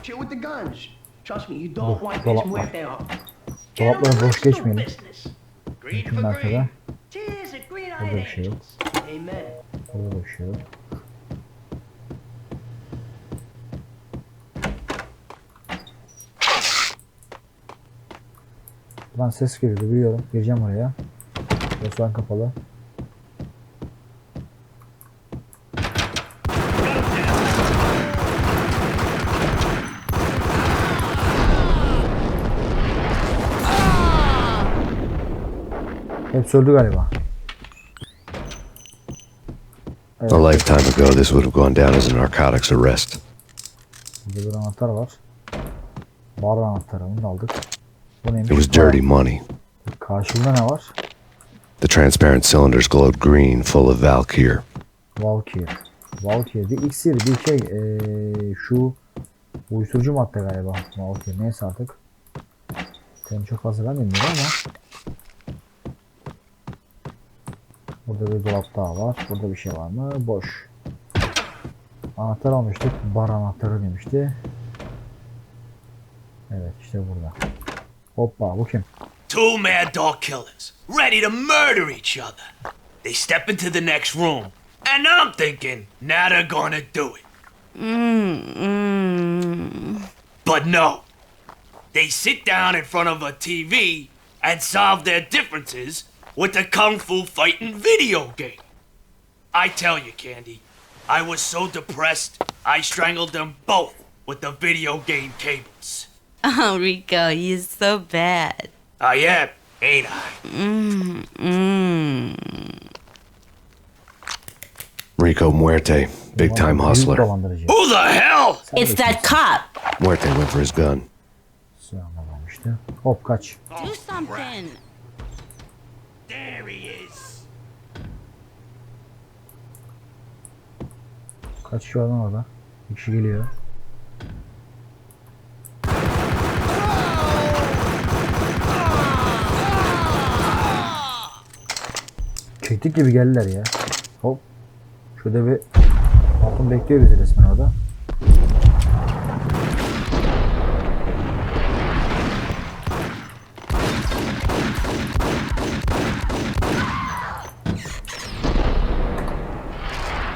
Chill with the guns. Trust me, you don't want this where they are. Dolapları boş geçmeyelim. Mümkün mertebe. Burada bir şey yok. Burada da bir şey yok. Buradan ses geliyordu, biliyorum. Gireceğim oraya. Resmen kapalı. Hepsi öldü galiba. Evet. A lifetime ago, this would have gone down as a narcotics arrest. Burada bir anahtar var. Bar anahtarı, onu da aldık. Bu neymiş? It was dirty money. Karşılığında ne var? The transparent cylinders glowed green, full of Valkyr. Valkyr. Valkyr. Bir iksir, bir şey. Şu uyuşturucu madde galiba. Valkyr. Neyse artık. Benim çok fazla ben bilmiyorum ama. Burada bir dolap daha var. Burada bir şey var mı? Boş. Anahtar almıştık. Bar anahtarı demişti. Evet işte burada. Hoppa bu kim? Two mad dog killers, ready to murder each other. They step into the next room, and I'm thinking, now they're gonna do it. But no. They sit down in front of a TV and solve their differences with a kung fu fighting video game. I tell you, Candy, I was so depressed, I strangled them both with the video game cables. Oh, Rico, you're so bad. I am, ain't I? Rico Muerte, big time hustler. Who the hell? It's that cop. Muerte went for his gun. Hop kaç. Do something. There he is. Kaç kişi var lan orada? Bir kişi geliyor. Çektik gibi geldiler ya. Hop. Şurada bir altın bekliyor bizi resmen orada.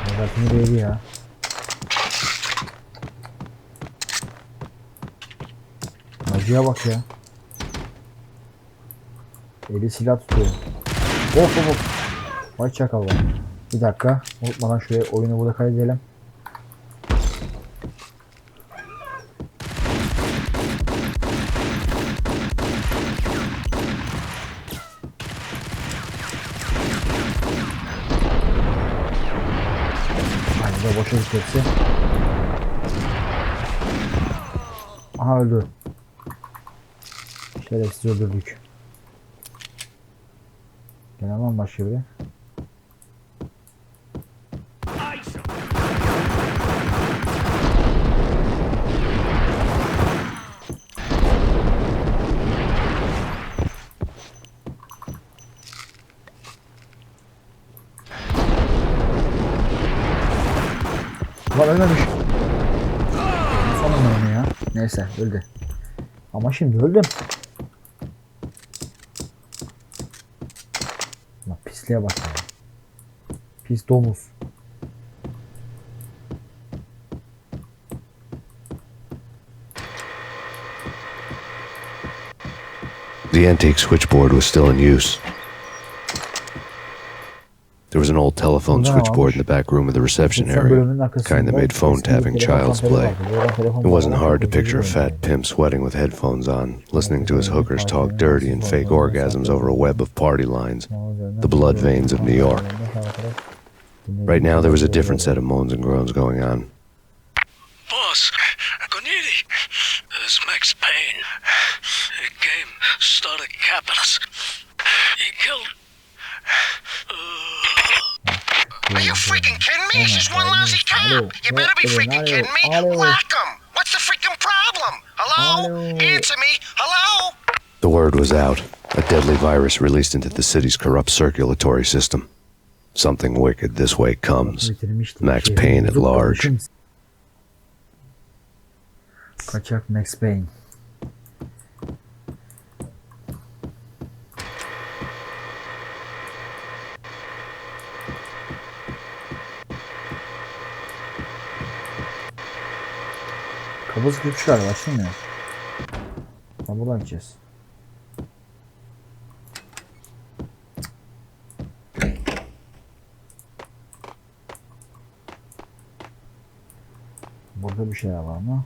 Bogart'ın değeri ya. Acıya bak ya. Eli silah tutuyor. Hop hop hop. Vay çakal var. Bir dakika. Unutmadan şuraya oyunu burada kaydedelim. Hadi boşa gitmesi. Aha öldü. Şerefsiz öldürdük. Gelemem başka biri. Lan ölmemiş. Sanırım onu ya. Neyse öldü. Ama şimdi öldüm. Lan pisliğe bak ya. Pis domuz. The antique switchboard was still in use. There was an old telephone switchboard in the back room of the reception area, kind that made phone tapping child's play. It wasn't hard to picture a fat pimp sweating with headphones on, listening to his hookers talk dirty and fake orgasms over a web of party lines, the blood veins of New York. Right now there was a different set of moans and groans going on. Boss, Conidi, it's Max Payne. He came, started capping us. He killed... Are you freaking kidding me? He's one lousy cop. You better be freaking kidding me. Whack him. What's the freaking problem? Hello? Answer me. Hello? The word was out. A deadly virus released into the city's corrupt circulatory system. Something wicked this way comes. Max Payne at large. Kaçak Max Payne. Kabız güç galiba açılmıyor. Buradan gideceğiz. Burada bir şey var mı?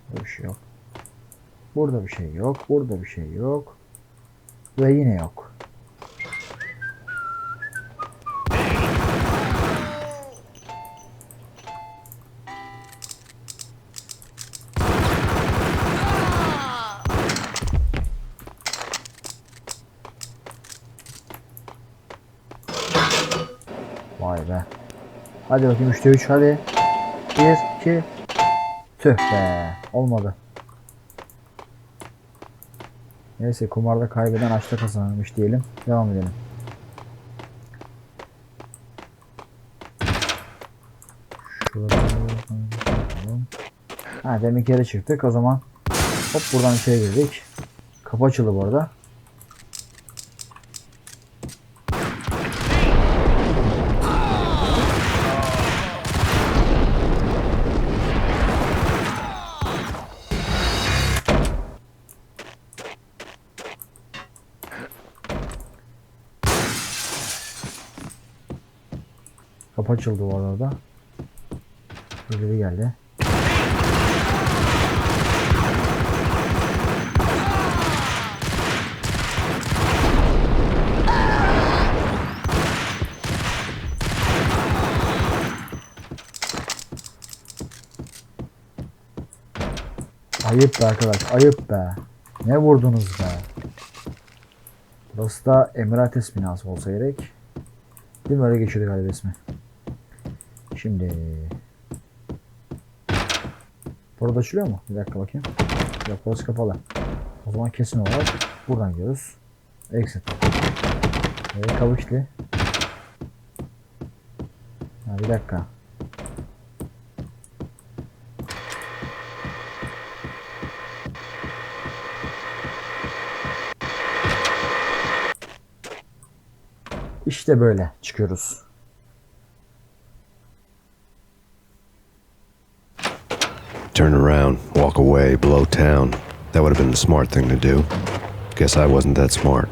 Burada bir şey yok. Burada bir şey yok. Burada bir şey yok. Ve yine yok. Vay be. Hadi bakayım 3'te 3 hadi. 1, 2. Tüh be. Olmadı. Neyse kumarda kaybeden açta kazanırmış diyelim. Devam edelim. Şurada. Ha demek yere çıktık. O zaman hop buradan içeri girdik. Kapı açıldı bu arada. Kapı açıldı bu arada. Biri geldi. Ayıp be arkadaş, ayıp be. Ne vurdunuz be? Burası da Emirates binası olsa gerek. Değil mi? Öyle geçiyordu galiba ismi. Şimdi burada açılıyor mu? Bir dakika bakayım. Yok burası kapalı. O zaman kesin olarak buradan gidiyoruz. Exit. Evet kapı kilitli. Bir dakika. İşte böyle çıkıyoruz. Turn around, walk away, blow town. That would have been the smart thing to do. Guess I wasn't that smart.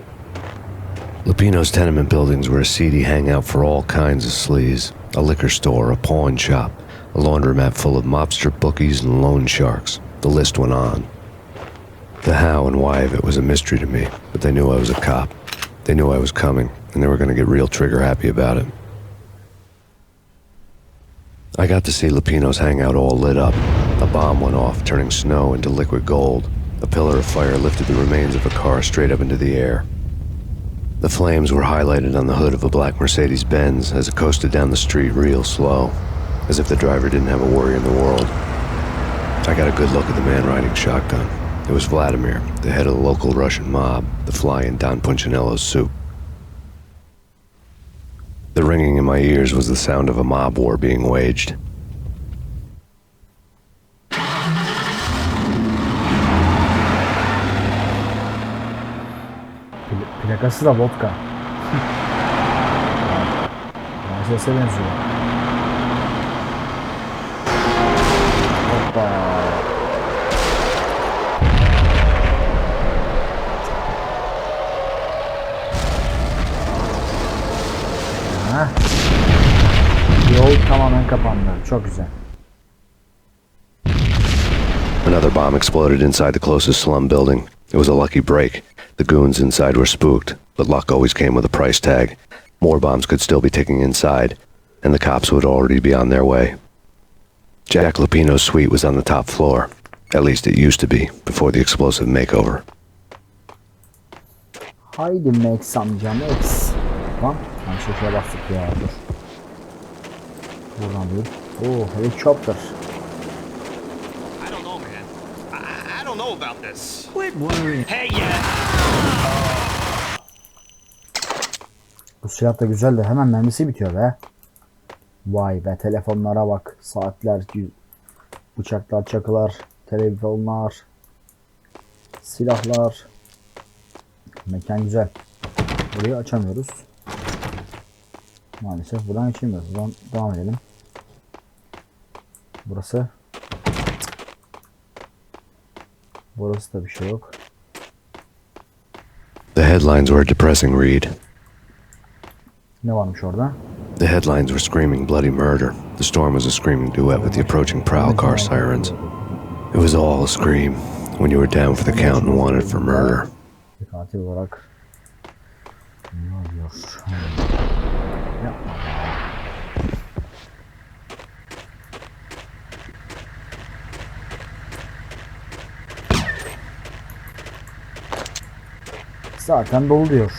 Lupino's tenement buildings were a seedy hangout for all kinds of sleaze. A liquor store, a pawn shop, a laundromat full of mobster bookies and loan sharks. The list went on. The how and why of it was a mystery to me, but they knew I was a cop. They knew I was coming, and they were going to get real trigger happy about it. I got to see Lupino's hangout all lit up. A bomb went off, turning snow into liquid gold. A pillar of fire lifted the remains of a car straight up into the air. The flames were highlighted on the hood of a black Mercedes-Benz as it coasted down the street real slow, as if the driver didn't have a worry in the world. I got a good look at the man riding shotgun. It was Vladimir, the head of the local Russian mob, the fly in Don Punchinello's soup. The ringing in my ears was the sound of a mob war being waged. Plakası da vodka. Sese benziyor. Hoppa. Yol tamamen kapandı. Çok güzel. Another bomb exploded inside the closest slum building. It was a lucky break. The goons inside were spooked, but luck always came with a price tag. More bombs could still be ticking inside, and the cops would already be on their way. Jack Lupino's suite was on the top floor. At least it used to be, before the explosive makeover. Haydi Max amca Max. Tamam. Şuraya bastık ya. Dur. Buradan değil. Oh, helicopter. I don't know, man. I don't know about this. Quit worrying. Hey, yeah. Bu silah da güzel de hemen mermisi bitiyor be. Vay be, telefonlara bak. Saatler, bıçaklar, çakılar, telefonlar, silahlar. Mekan güzel. Burayı açamıyoruz. Maalesef buradan geçemiyoruz. Buradan devam edelim. Burası. Burası da bir şey yok. The headlines were a depressing read. Ne varmış orada? The headlines were screaming bloody murder. The storm was a screaming duet with the approaching prowl car sirens. It was all a scream when you were down for the count and wanted for murder. Katil olarak ne oluyor? Yapma. Zaten dolu diyor.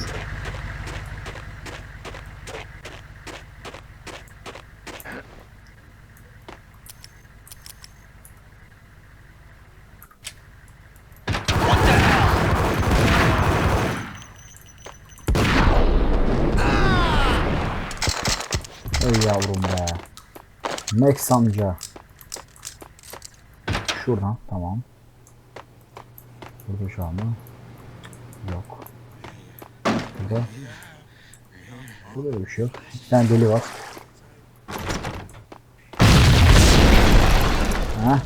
Ey yavrum be. Max amca. Şuradan tamam. Burada şu anda. Yok. Burada bir şey yok. Bir tane deli var.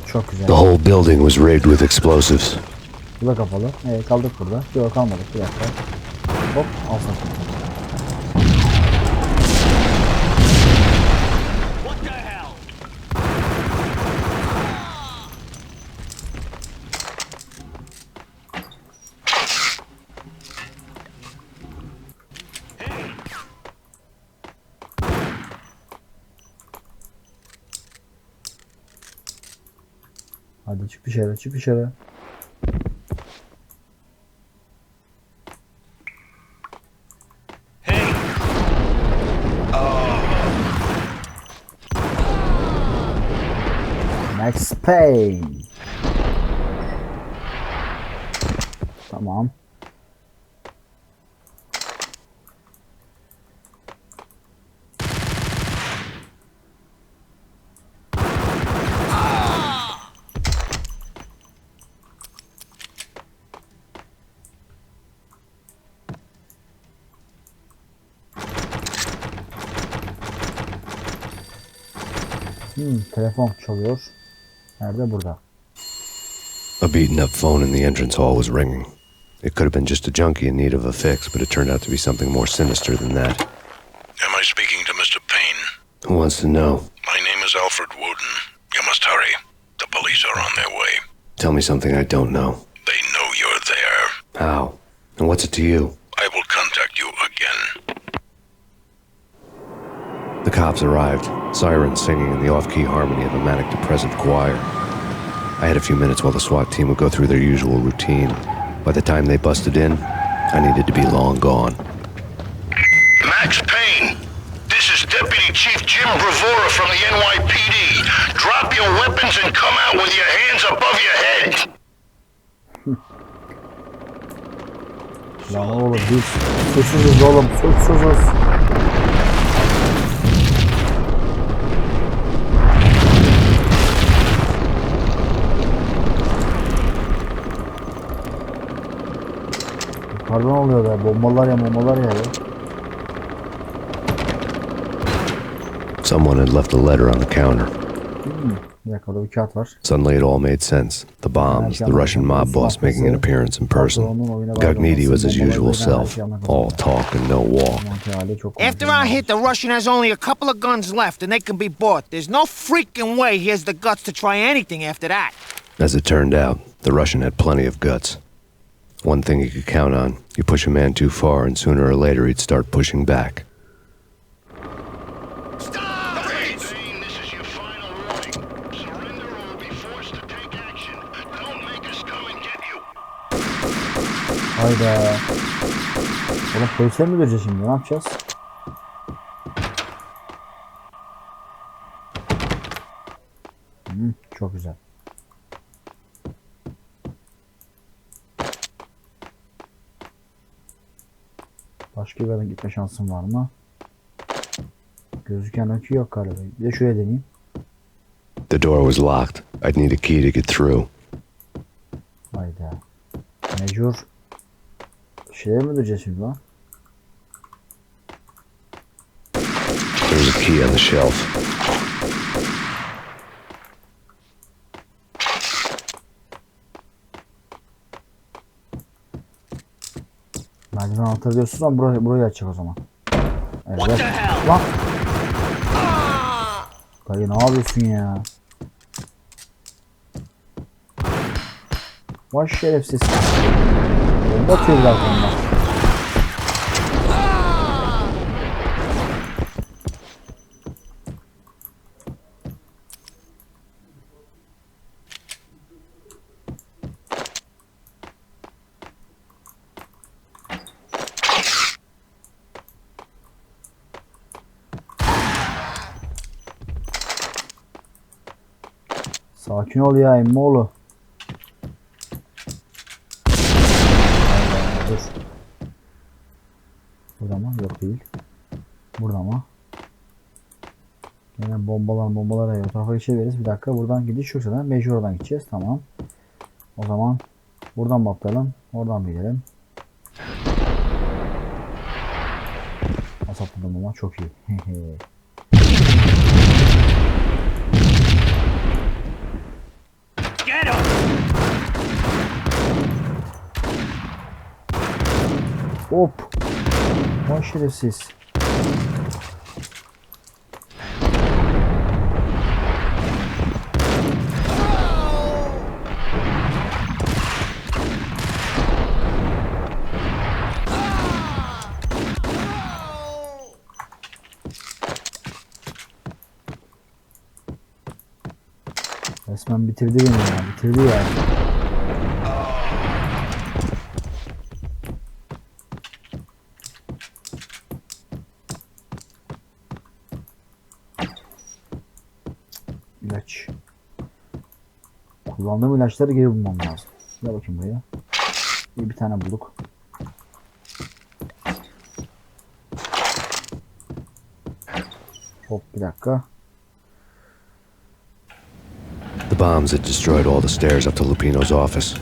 Çok güzel. The whole building was rigged with explosives. Bu da kapalı. Kaldık burada. Yok kalmadık. Bir dakika. Hop al satayım. Hadi çık dışarı, çık dışarı. Hey. Max Payne. Tamam. Telefon çalıyor. Nerede? Burada. A beaten up phone in the entrance hall was ringing. It could have been just a junkie in need of a fix, but it turned out to be something more sinister than that. Am I speaking to Mr. Payne? Who wants to know? My name is Alfred Woden. You must hurry. The police are on their way. Tell me something I don't know. They know you're there. How? And what's it to you? I will contact you again. The cops arrived, sirens singing in the off-key harmony of a manic-depressive choir. I had a few minutes while the SWAT team would go through their usual routine. By the time they busted in, I needed to be long gone. Max Payne, this is Deputy Chief Jim Bravura from the NYPD. Drop your weapons and come out with your hands above your head. Lan oğlum biz suçsuzuz oğlum, suçsuzuz. Pardon oluyor be, bombalar ya. Someone had left a letter on the counter. Bir dakika, orada bir kağıt var. Suddenly it all made sense. The bombs, the Russian mob boss making an appearance in person. Gognitti was his usual self, all talk and no walk. After our hit, the Russian has only a couple of guns left, and they can be bought. There's no freaking way he has the guts to try anything after that. As it turned out, the Russian had plenty of guts. One thing you could count on, you push a man too far and sooner or later he'd start pushing back. Stop! Payne, this is your final warning. Surrender or we'll be forced to take action. Don't make us come and get you. Hayda. Oğlum polise mi vereceğiz şimdi? Ne yapacağız? Çok güzel. Başka bir yerden gitme şansım var mı? Gözüken öykü yok galiba. Bir de şuraya deneyeyim. The door was locked. I'd need a key to get through. Hayda. Mecbur. Şeye mi diyeceğiz şimdi lan? There's a key on the shelf. Merdiven anahtarı diyorsunuz ama burayı açacak o zaman. Evet. Lan. Dayı ne yapıyorsun ya? Vay şerefsiz. Bomba atıyor biraz onlar. Sakin ol ya emmoğlu. Dur. Burada mı? Yok değil. Burada mı? Yine bombalar o tarafa geçebiliriz. Bir dakika buradan gidiş yoksa da mecbur oradan gideceğiz. Tamam. O zaman buradan mı atlayalım? Oradan mı gidelim? Nasıl atladım ama çok iyi. Hop. Vay şerefsiz. Resmen bitirdi beni ya. Bitirdi ya. İlaç. Kullandığım ilaçları geri bulmam lazım. Gel bakayım buraya. Bir tane bulduk. Hop bir dakika. The bombs had destroyed all the stairs up to Lupino's office.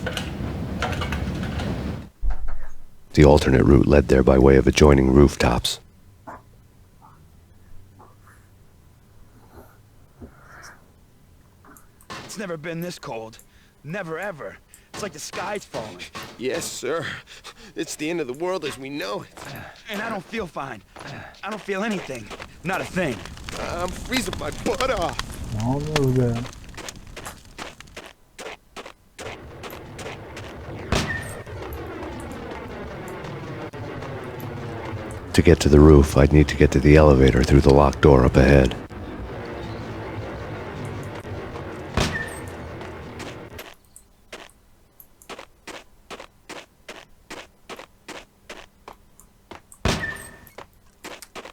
The alternate route led there by way of adjoining rooftops. It's never been this cold. Never ever. It's like the sky's falling. Yes, sir. It's the end of the world as we know it. And I don't feel fine. I don't feel anything. Not a thing. I'm freezing my butt off. Ne oluyor be? To get to the roof, I'd need to get to the elevator through the locked door up ahead.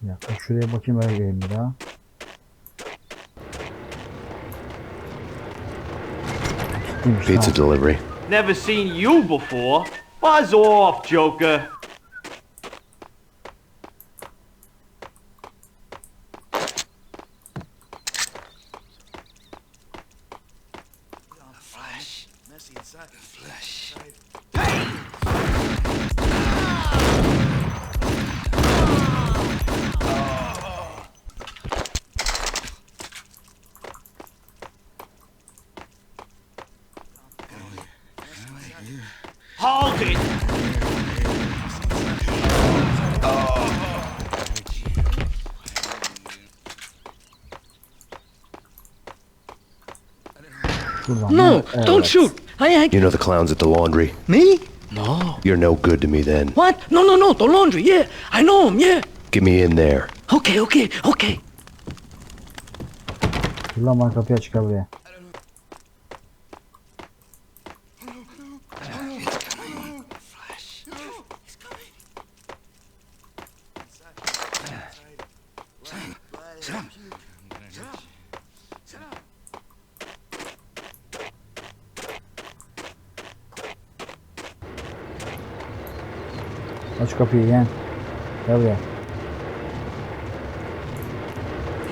Ya şuraya bakayım öyle geleyim bir daha. Pizza delivery. Never seen you before. Buzz off, Joker. Hold it! No, don't shoot! You know the clowns at the laundry? Me? No. You're no good to me then. What? No, the laundry, yeah. I know him, yeah. Get me in there. Okay. Ulan bana kapıyı aç buraya. Aç kapıyı yeğen. Gel buraya.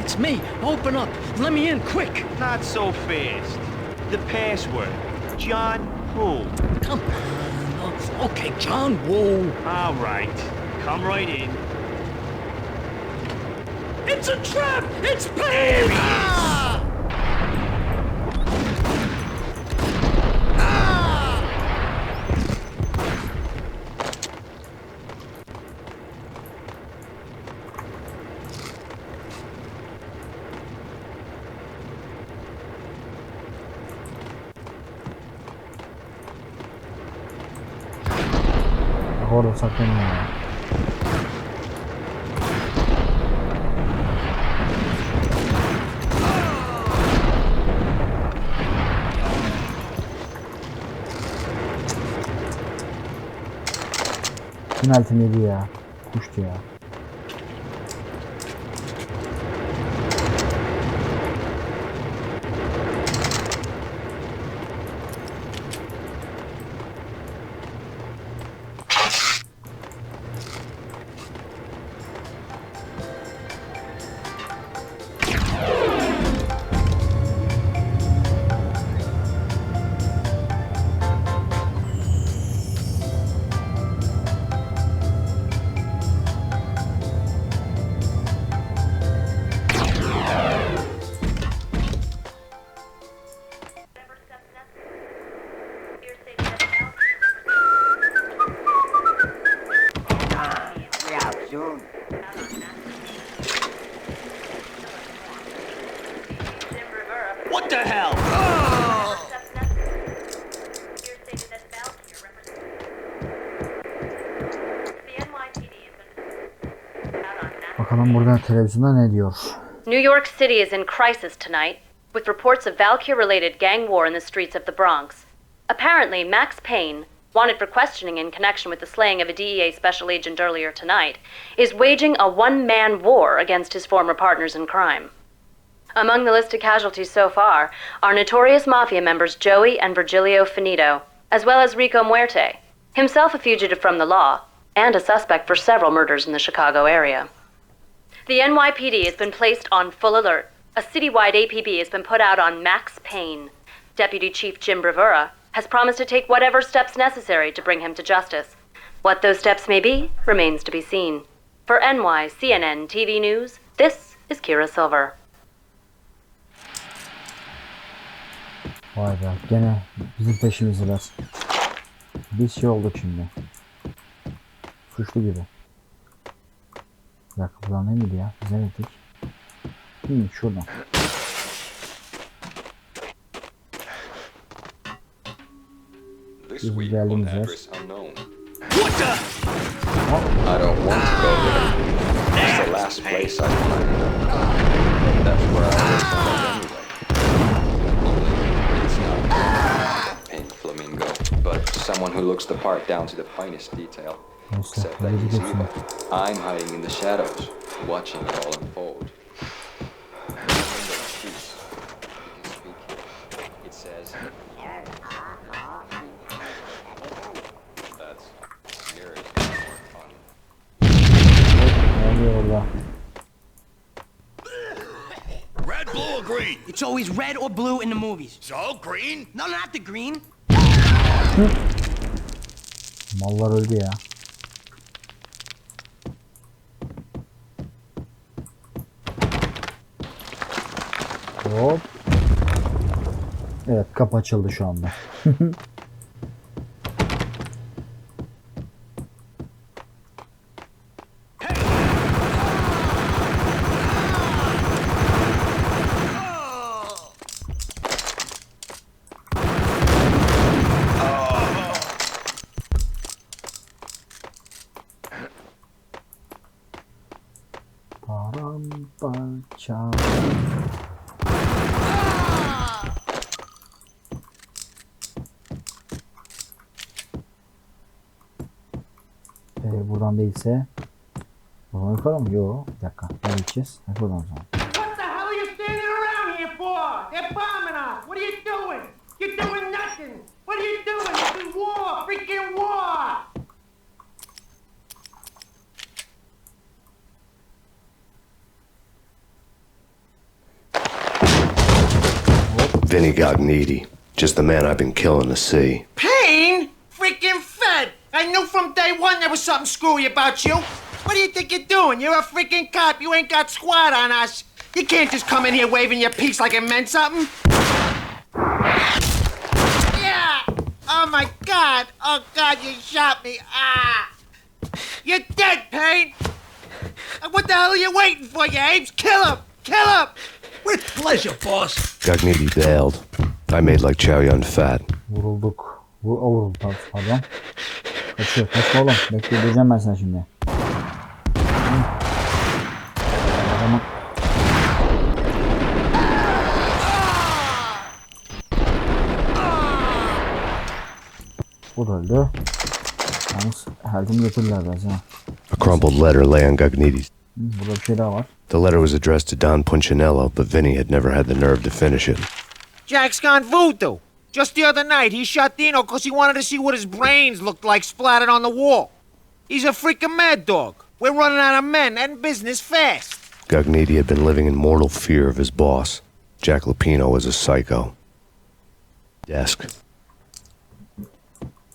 It's me. Open up. Let me in quick. Not so fast. The password. John who? Come on. Okay, John Woo. All right. Come right in. It's a trap! It's Payne! Bak orada saklanıyor ya. Penaltı yedi ya. Kuştu ya. What the hell? Bakalım burada televizyonda ne diyor? New York City is in crisis tonight, with reports of Valkyrie-related gang war in the streets of the Bronx. Apparently, Max Payne, wanted for questioning in connection with the slaying of a DEA special agent earlier tonight, is waging a one-man war against his former partners in crime. Among the listed casualties so far are notorious mafia members Joey and Virgilio Finito, as well as Rico Muerte, himself a fugitive from the law, and a suspect for several murders in the Chicago area. The NYPD has been placed on full alert. A citywide APB has been put out on Max Payne. Deputy Chief Jim Bravura has promised to take whatever steps necessary to bring him to justice. What those steps may be remains to be seen. For CNN TV News, this is Kira Silver. Vay be, gene bizim peşimizdeler. Biz şey olduk şimdi. Suçlu gibi. Bir dakika, buradan ne miydi ya? Biz nerededik? Şuradan. Biz geldiğimiz yer. What the? I don't want to go there. It's the last place I want. That's where I always end up anyway. It's not Pink Flamingo, but someone who looks the part down to the finest detail. Except that he's evil. I'm hiding in the shadows, watching it all unfold. It says, that's here is more fun. Red, blue, or green? It's always red or blue in the movies. So, green? No, not the green. Mallar öldü ya. Hop. Evet, kapı açıldı şu anda. Paramparça. Buradan değilse buradan yukarı mı? Yok. Bir dakika. Nereye gideceğiz? Buradan o zaman. What the hell are you standing around here for? They're bombing us. What are you doing? You're doing nothing. What are you doing? This is war. Freaking war. Vinny got needy. Just the man I've been killing to see. Payne? Freaking fed. I knew from day one there was something screwy about you. What do you think you're doing? You're a freaking cop. You ain't got squad on us. You can't just come in here waving your piece like it meant something. Yeah. Oh my God. Oh God, you shot me. Ah. You're dead, Payne. What the hell are you waiting for, you apes? Kill him. Kill him. With pleasure, boss. Got needy bailed. I made like Chow Yun fat. Vurulduk. Vurulduk pardon. Kaçıyor. Kaçma oğlum. Bekle, diyeceğim ben sana şimdi. Tamam. O da öldü. Yalnız her gün götürürler biraz ha. A crumpled letter lay on Gagnidi's. Burada bir şey daha var. The letter was addressed to Don Punchinello, but Vinny had never had the nerve to finish it. Jack's gone voodoo. Just the other night, he shot Dino because he wanted to see what his brains looked like splattered on the wall. He's a freaking mad dog. We're running out of men and business fast. Gagnidi had been living in mortal fear of his boss. Jack Lupino was a psycho. Desk.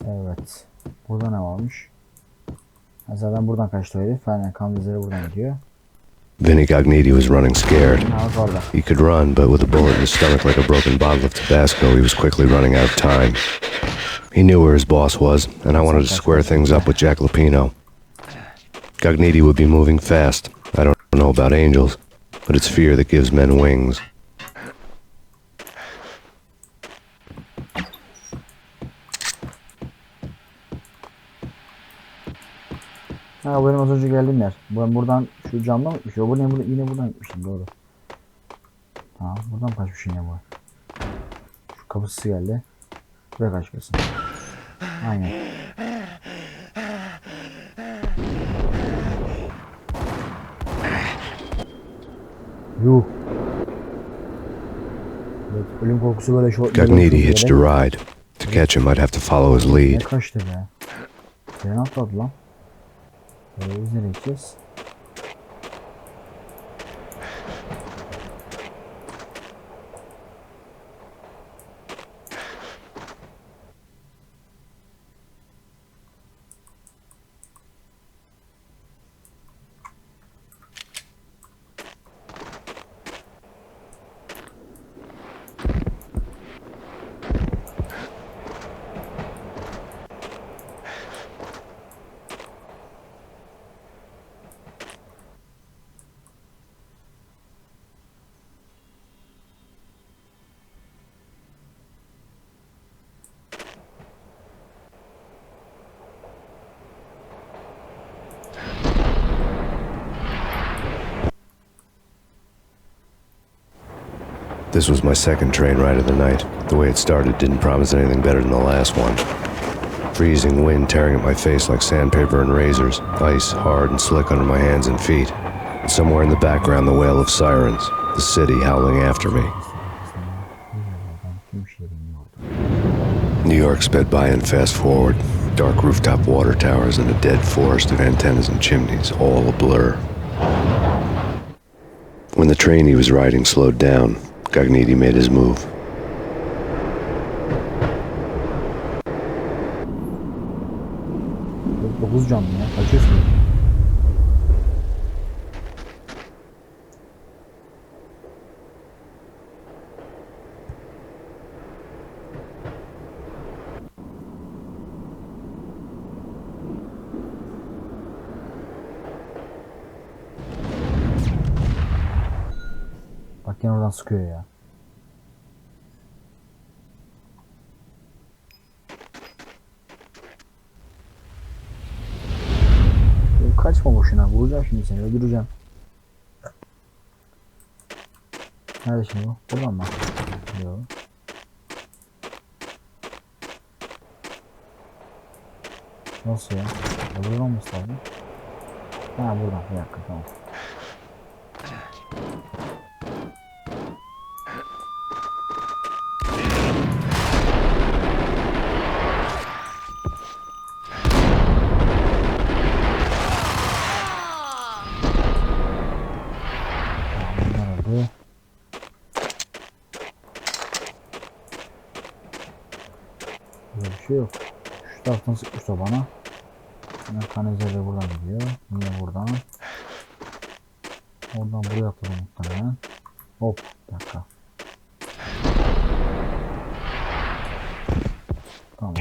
Evet. Burada ne varmış? Zaten buradan kaçtı o herif. Aynen, kan izleri buradan gidiyor. Vinny Gagnidi was running scared. He could run, but with a bullet in his stomach like a broken bottle of Tabasco, he was quickly running out of time. He knew where his boss was, and I wanted to square things up with Jack Lupino. Gagnidi would be moving fast. I don't know about angels, but it's fear that gives men wings. Ha, benim az önce geldiğim yer. Ben buradan şu camdan mı gitmiş? Bu ne, yine buradan gitmişim, doğru. Tamam, buradan kaçmış yine bu. Şu kapısı geldi. Buraya kaçmasın. Aynen. Yuh. Evet, ölüm korkusu böyle şu... Gagnidi hitched a ride. To catch him, I'd have to follow his lead. Ne kaçtı be? Seni atladı lan. Biz nereye gideceğiz? This was my second train ride of the night. The way it started didn't promise anything better than the last one. Freezing wind tearing at my face like sandpaper and razors, ice hard and slick under my hands and feet. And somewhere in the background, the wail of sirens, the city howling after me. New York sped by in fast forward. Dark rooftop water towers and a dead forest of antennas and chimneys, all a blur. When the train he was riding slowed down, Gagnidi made his move. Dokuz canlı ya, kaçıyorsun. Bak yine oradan sıkıyor ya. Kaçma boşuna, vuracağım şimdi seni, öldüreceğim. Nerede şimdi bu? Buradan mı? Yok. Nasıl ya? Buradan olması lazım. Ha, buradan, bir dakika, tamam. Burada bir şey yok. Şu taraftan sıkmış da bana. Yine kanizleri buradan gidiyor. Yine buradan. Oradan buraya atladım muhtemelen. Hop, bir dakika. Tamam.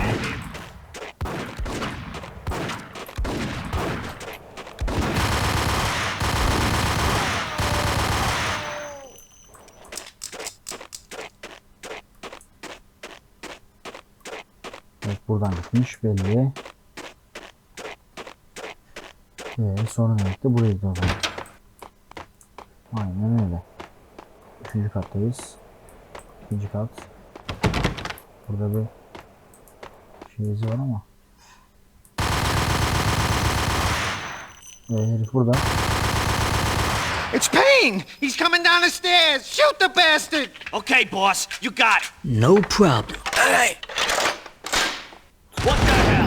Evet, buradan gitmiş belli. Sonra ne gitti? Buraya gitti o zaman. Aynen öyle. 3. kattayız. 2. kat. Burada bir şeyiz var ama. Herif burada. It's Payne! He's coming down the stairs! Shoot the bastard! Okay, boss, you got it. No problem. Hey! What the hell?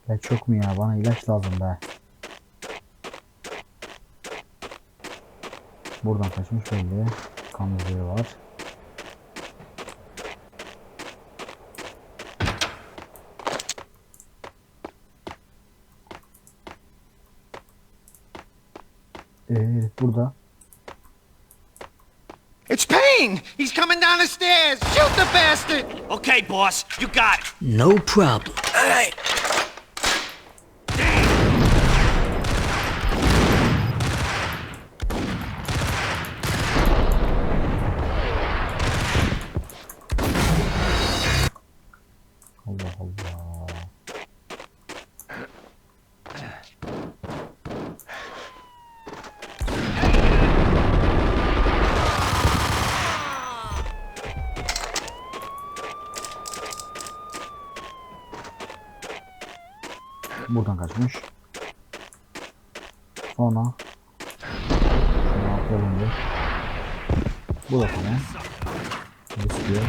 İlaç yok mu ya? Bana ilaç lazım be. Buradan kaçmış belli. Kan izleri var. Burada. It's Payne! He's coming down the stairs! Shoot the bastard! Okay, boss, you got it. No problem. Hey! Allah Allah. Buradan kaçmış. Sonra şunu atlayalım bir. Bu da tamam. Riskiyor.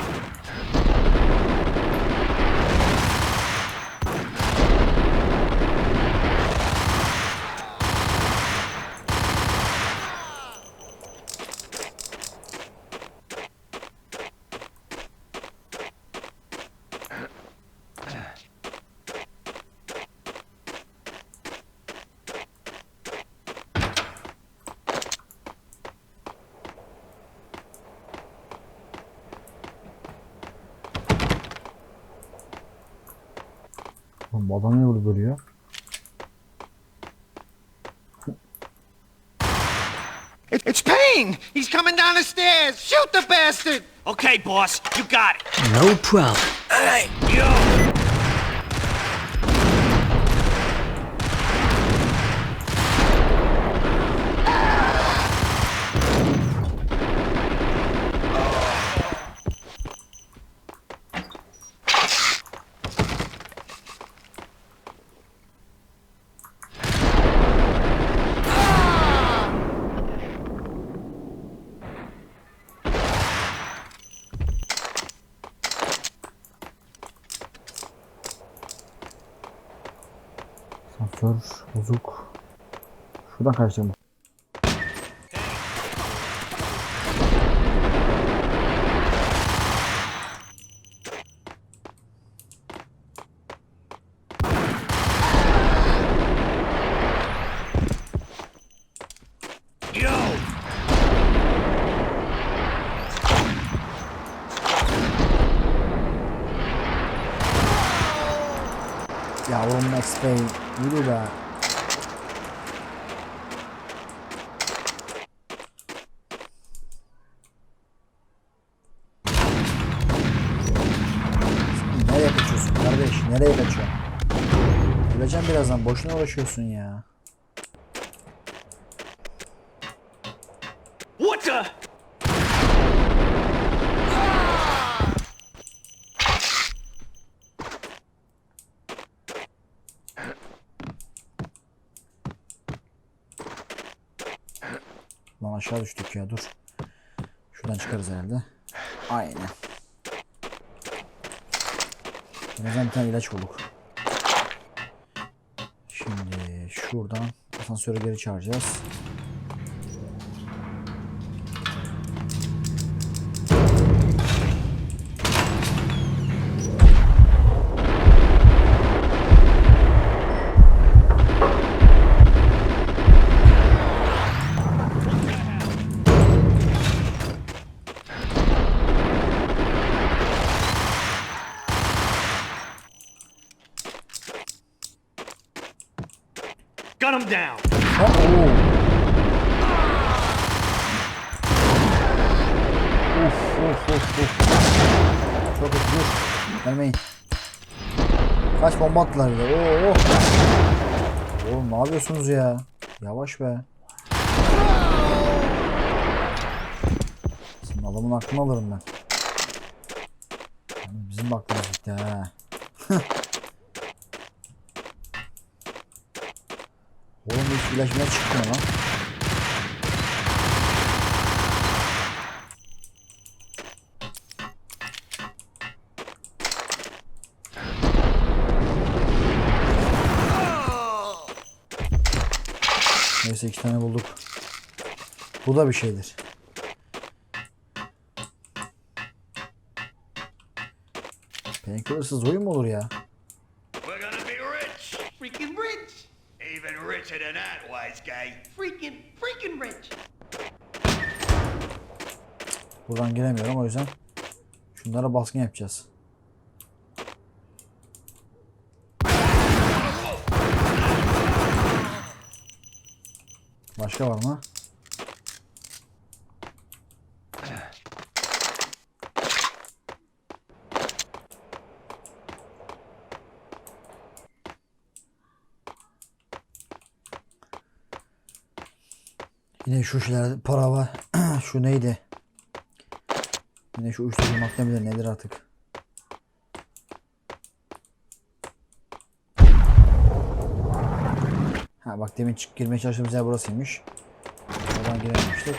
Bu adam niye burada duruyor? It's Payne! He's coming down the stairs! Shoot the bastard! Okay, boss, you got it. No problem. Hey, yo! Asansör bozuk. Şuradan kaçacağım. Yavrum Max Payne, yürü be. Nereye kaçıyorsun kardeş? Nereye kaçıyorsun? Öleceğim birazdan. Boşuna uğraşıyorsun ya. What the? Lan aşağı düştük ya, dur. Şuradan çıkarız herhalde. Aynen. En azından bir tane ilaç bulduk. Şimdi şuradan asansöre geri çağıracağız. Gun him down. Çok kötü, dur. Gelmeyin. Kaç bomba attılar bir de. Oğlum ne yapıyorsunuz ya? Yavaş be. Senin adamın aklını alırım ben. Yani bizim de aklımız gitti ha. Oğlum hiç ilaç çıkmıyor lan. Neyse 2 tane bulduk. Bu da bir şeydir. Painkillers'ız oyun mu olur ya? We're gonna be rich. Freaking rich. Even richer than that, wise guy. Freaking rich. Buradan giremiyorum o yüzden şunlara baskın yapacağız. Başka var mı? Yine şu şeyler para var. Şu neydi? Yine şu uyuşturucu madde midir nedir artık? Ha bak demin girmeye çalıştığımız yer burasıymış. Oradan girememiştik.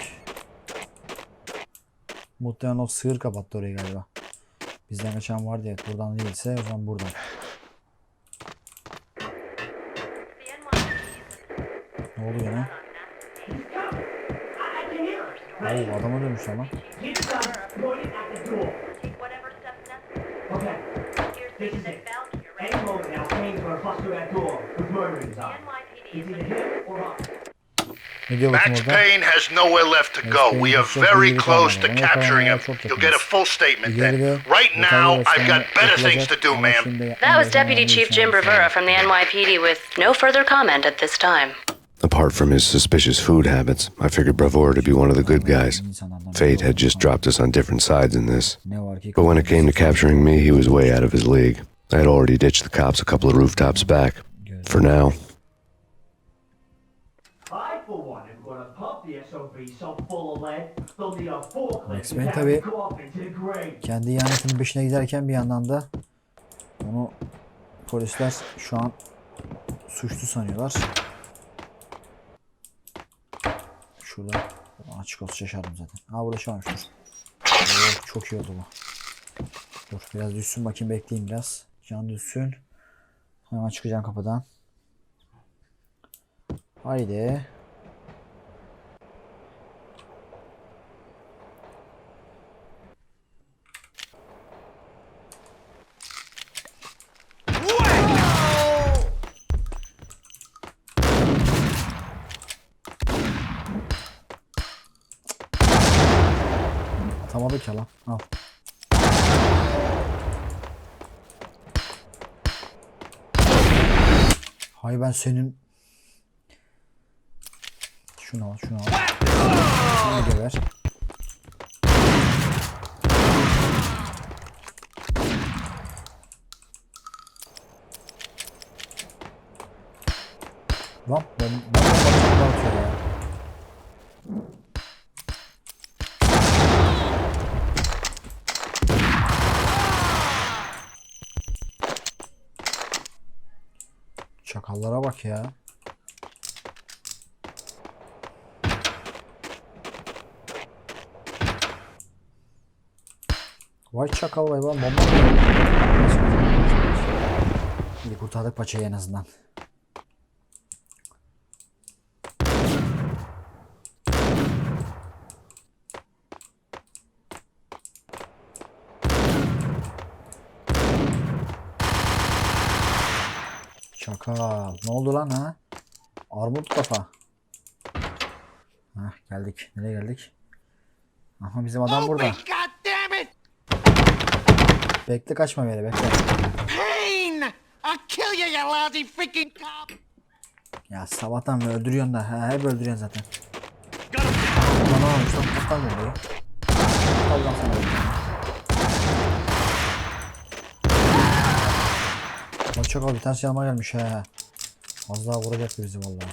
Muhtemelen o sığır kapattı orayı galiba. Bizden kaçan vardı ya. Buradan değilse o zaman buradan. Ne oldu yine? Oo adama dönmüşler lan. Max Payne has nowhere left to go. We are very close to capturing him. You'll get a full statement then. Right now, I've got better things to do, ma'am. That was Deputy Chief Jim Rivera from the NYPD with no further comment at this time. Apart from his suspicious food habits, I figured Bravura to be one of the good guys. Fate had just dropped us on different sides in this. But when it came to capturing me, he was way out of his league. I had already ditched the cops a couple of rooftops back. For now. Max Payne tabi kendi ihanetinin peşine giderken bir yandan da onu polisler şu an suçlu sanıyorlar. Şurada açık olsa şaşardım zaten. Ha burada şu an dur. Oh, çok iyi oldu bu. Dur biraz düşsün bakayım bekleyeyim biraz. Can düşsün. Hemen çıkacağım kapıdan. Haydi. Atamadık ya lan. Al. Hay ben senin. Şunu al, şunu al. Şunu geber. Lan ben atıyor ya. Çakallara bak ya. Vay çakal vay lan bomba. İyi kurtardık paçayı en azından. Çakal. Ne oldu lan ha? Armut kafa. Hah geldik. Nereye geldik? Aha bizim adam burada. Bekle kaçma beni bekle. Payne! I'll kill you, you lousy freaking cop! Ya sabahtan mı öldürüyorsun da? Ha, hep öldürüyorsun zaten. Aman oğlum çok kaptan geliyor. Allah'ım sana öldürüyorum. Çakal bir tanesi yanıma gelmiş ha. Az daha vuracaktı bizi vallahi.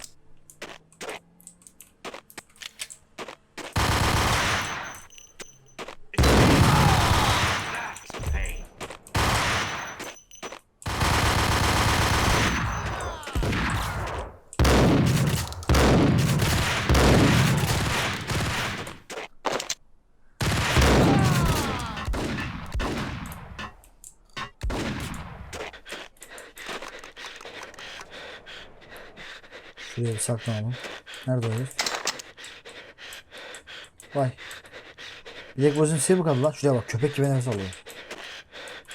Şuraya bir saklanalım. Nerede o herif? Vay. Bir de gözün sivri kaldı lan. Şuraya bak köpek gibi nefes alıyor.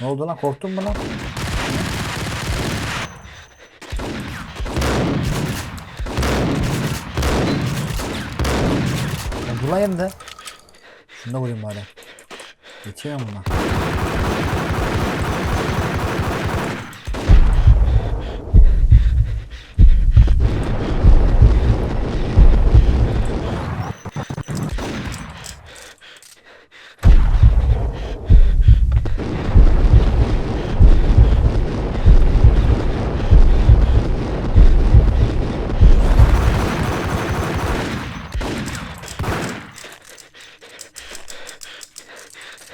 Ne oldu lan? Korktun mu lan? Dur lan yerinde. Şunu da vurayım bari. Yetiyor mu bunlar?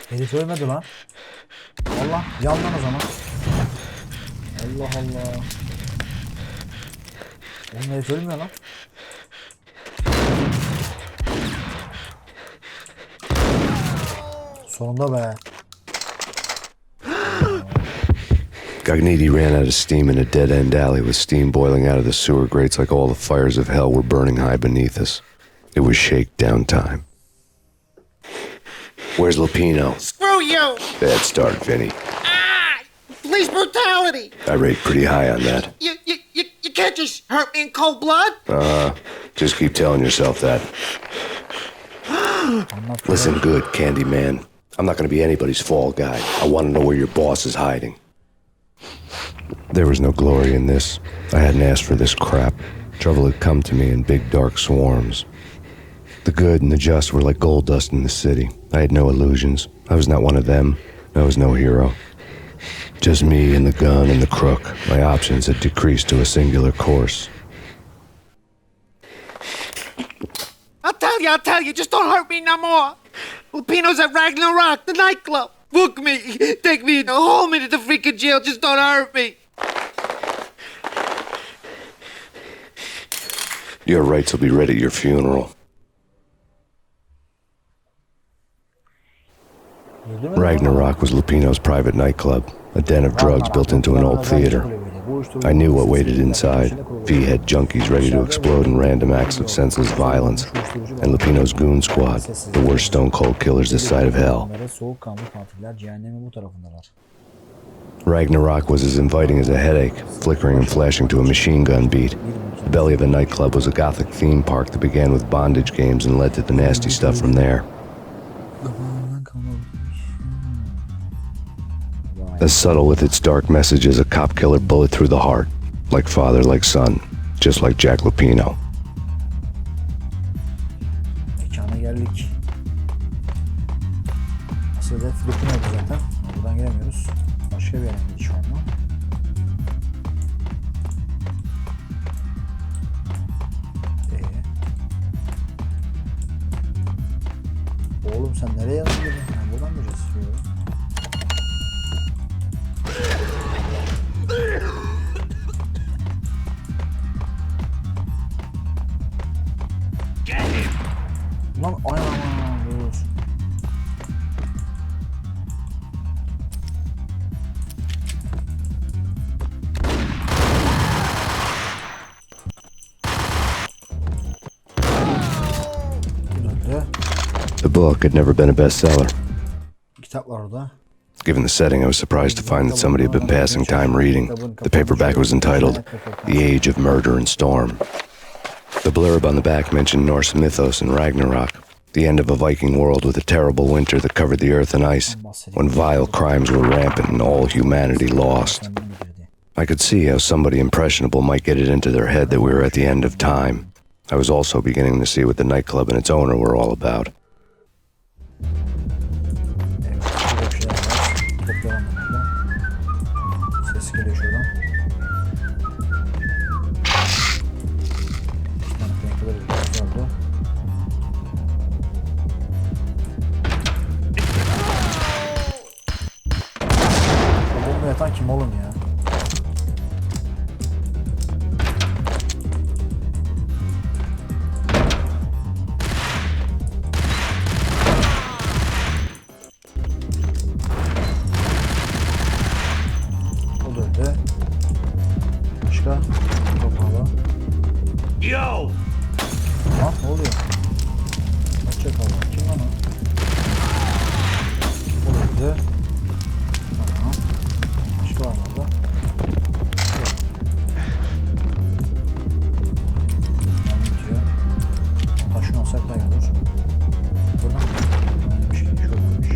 Herif ölmedi lan. Allah yandan o zaman. Allah Allah. Oğlum herif ölmüyor lan. Sonunda be. Gognitti ran out of steam in a dead-end alley with steam boiling out of the sewer grates like all the fires of hell were burning high beneath us. It was shakedown time. Where's Lupino? Screw you! Bad start, Vinny. Ah! Police brutality! I rate pretty high on that. You can't just hurt me in cold blood? Just keep telling yourself that. Listen good, Candyman. I'm not gonna be anybody's fall guy. I want to know where your boss is hiding. There was no glory in this. I hadn't asked for this crap. Trouble had come to me in big dark swarms. The good and the just were like gold dust in the city. I had no illusions. I was not one of them. I was no hero. Just me and the gun and the crook. My options had decreased to a singular course. I'll tell you, just don't hurt me no more. Lupino's at Ragnarok, the nightclub. Book me, take me, hold me to the freaking jail, just don't hurt me. Your rights will be read at your funeral. Ragnarok was Lupino's private nightclub, a den of drugs built into an old theater. I knew what waited inside. V-head junkies ready to explode in random acts of senseless violence. And Lupino's goon squad, the worst stone-cold killers this side of hell. Ragnarok was as inviting as a headache, flickering and flashing to a machine gun beat. The belly of the nightclub was a gothic theme park that began with bondage games and led to the nasty stuff from there. As subtle with its dark message as a cop killer bullet through the heart. Like father, like son. Just like Jack Lupino. Mekana geldik. Asıl hedef Lupino'ydu zaten. Buradan giremiyoruz. Başka bir yere gidiş şu anda. Oğlum sen nereye yanına girdin? Buradan mı gireceğiz? The book had never been a bestseller. Kitaplar orada. Given the setting, I was surprised to find that somebody had been passing time reading. The paperback was entitled The Age of Murder and Storm. The blurb on the back mentioned Norse mythos and Ragnarok, the end of a Viking world with a terrible winter that covered the earth and ice, when vile crimes were rampant and all humanity lost. I could see how somebody impressionable might get it into their head that we were at the end of time. I was also beginning to see what the nightclub and its owner were all about. Ses geliyor şuradan. Bomba yatan kim oğlum ya? Başka? Kapalı. Yo! Lan ne oluyor? Açacak Allah. Kim lan o? Olurdu. Tamam. Başka var mı orada? Yok. Ben bitiyor. Taşın olsak da olur. Buradan mı? Bir şey şuradanmış.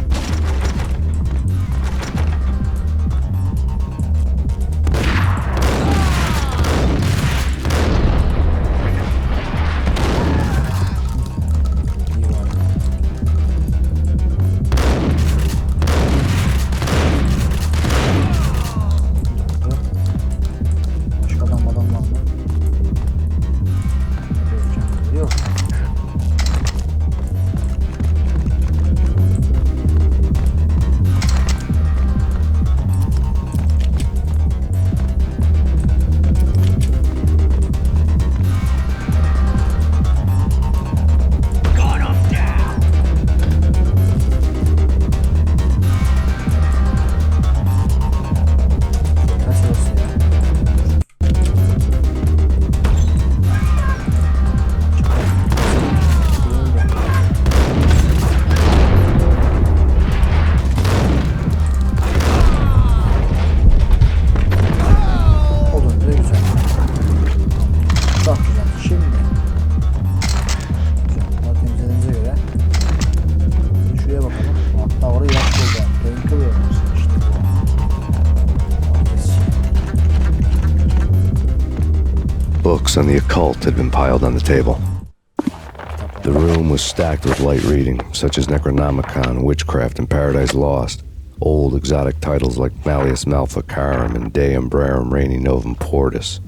Books on the occult had been piled on the table. The room was stacked with light reading, such as Necronomicon, Witchcraft, and Paradise Lost. Old exotic titles like Malleus Maleficarum and De Umbrarum Reini Novum Portus.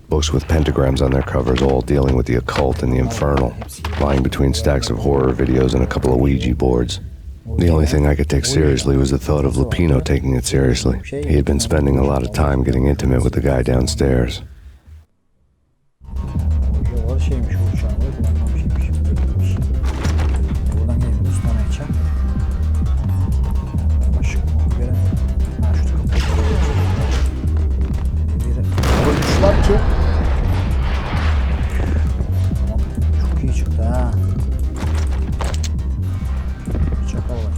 Books with pentagrams on their covers, all dealing with the occult and the infernal, lying between stacks of horror videos and a couple of Ouija boards. The only thing I could take seriously was the thought of Lupino taking it seriously. He had been spending a lot of time getting intimate with the guy downstairs. Şeymiş bu uçağın böyle kullanmam şeymiş. Teknikmiş. Buradan geliyoruz. Bana geçeceğim. Başka bir göremiyorum. Ha şu kapıyı böyle koymuşlar ki. Tamam. Çok iyi çıktı ha. Çakal var.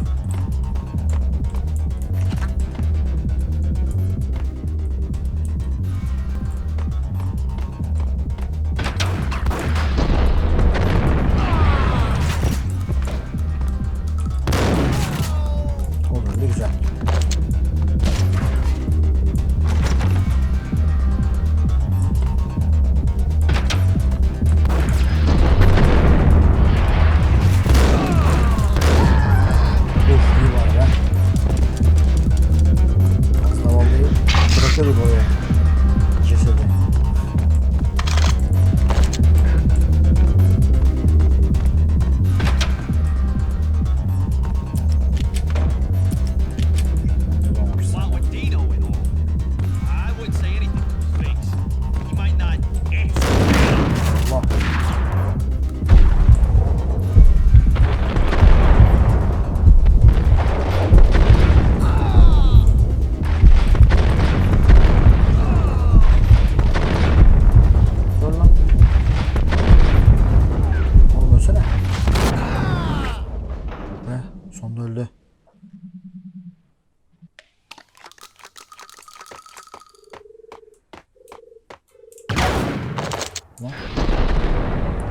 lan.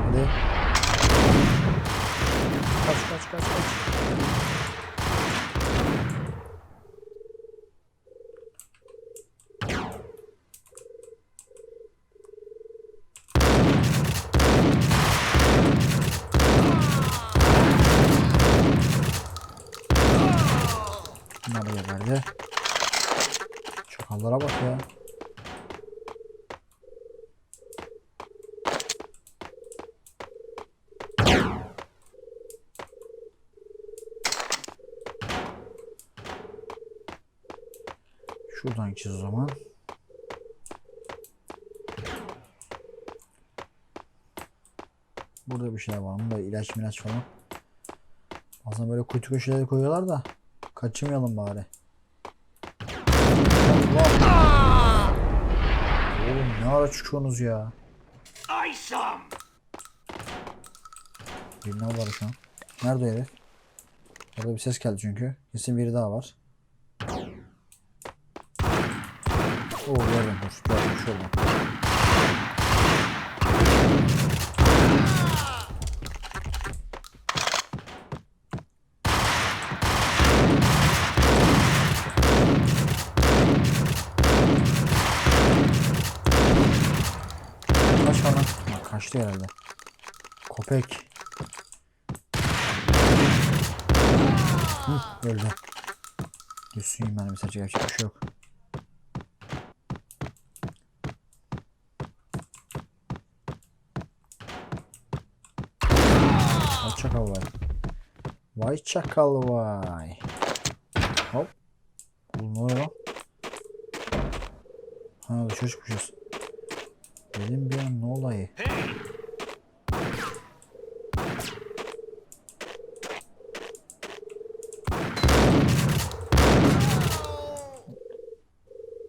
Hadi. Kaç. Bunlar da geberdi. Çakallara bak ya. Şuradan gideceğiz o zaman. Burada bir şeyler var. Bunda ilaç falan. Aslında böyle kuytu köşeleri koyuyorlar da kaçırmayalım bari. Oğlum ne ara çıkıyorsunuz ya? Birini var şu an. Nerede o herif? Orada bir ses geldi çünkü. Kesin biri daha var. Oo gördüm şuradan. Kaç lan? Kaçtı herhalde. Köpek. Öldü. Düşsün ben bir sadece yapacak bir şey yok. Vay çakal vay. Vay çakal vay. Hop. Bu ne oluyor lan? Ha dışarı çıkmışız. Dedim bir an ne olayı?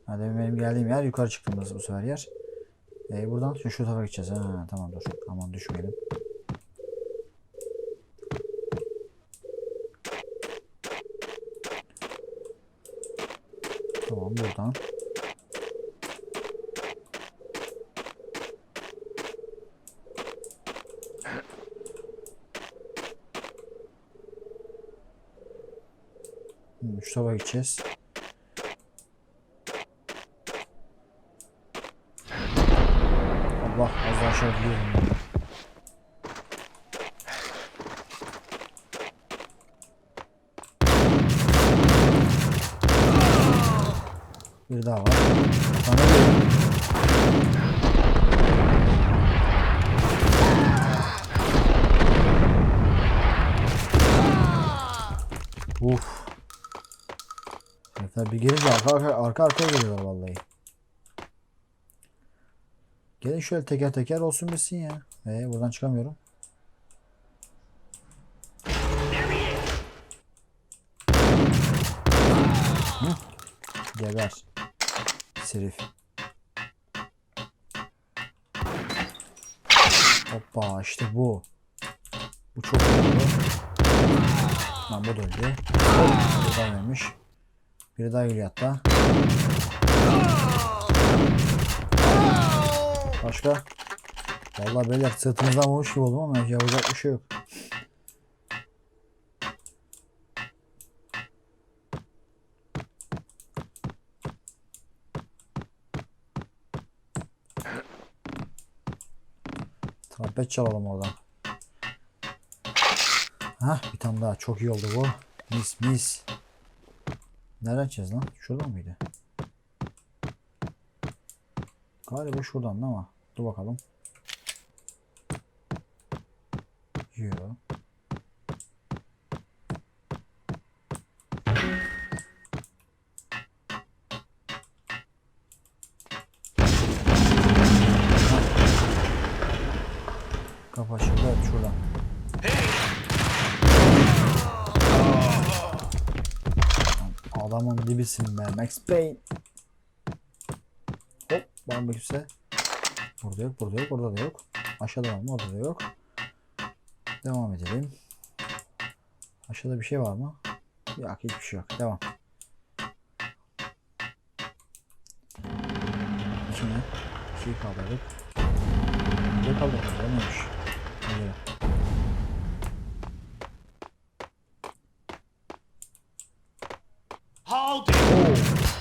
Hadi benim geldiğim yer yukarı çıktığımız bu sefer yer. Buradan şu tarafa gideceğiz. Ha tamam dur. Aman düşmeyelim. Tamam buradan. Şu tarafa gideceğiz. Allah az daha aşağı gidiyorum. Bir daha var. Uf. Herifler bir gelince arka arkaya geliyorlar vallahi. Gelin şöyle teker teker olsun bitsin ya. Buradan çıkamıyorum. Geber. Serif. Hoppa işte bu. Bu çok oldu. Lan bu da öldü. Buradan ölmüş. Biri daha geliyor hatta. Başka? Vallahi beyler sırtımızdan vurmuş gibi oldum ama yapacak bir şey yok. Trompet çalalım oradan. Hah bir tane daha çok iyi oldu bu. Mis. Nereden açacağız lan? Şuradan mıydı? Galiba şuradan ama. Dur bakalım. Yo. Kapı açıldı. Evet şuradan. Adamın dibisin be Max Payne. Hop var mı kimse? Burada yok, orada da yok. Aşağıda var mı? Orada da yok. Devam edelim. Aşağıda bir şey var mı? Yok, hiçbir şey yok. Devam. İkiyi kaldırdık. Ne kaldı? O neymiş?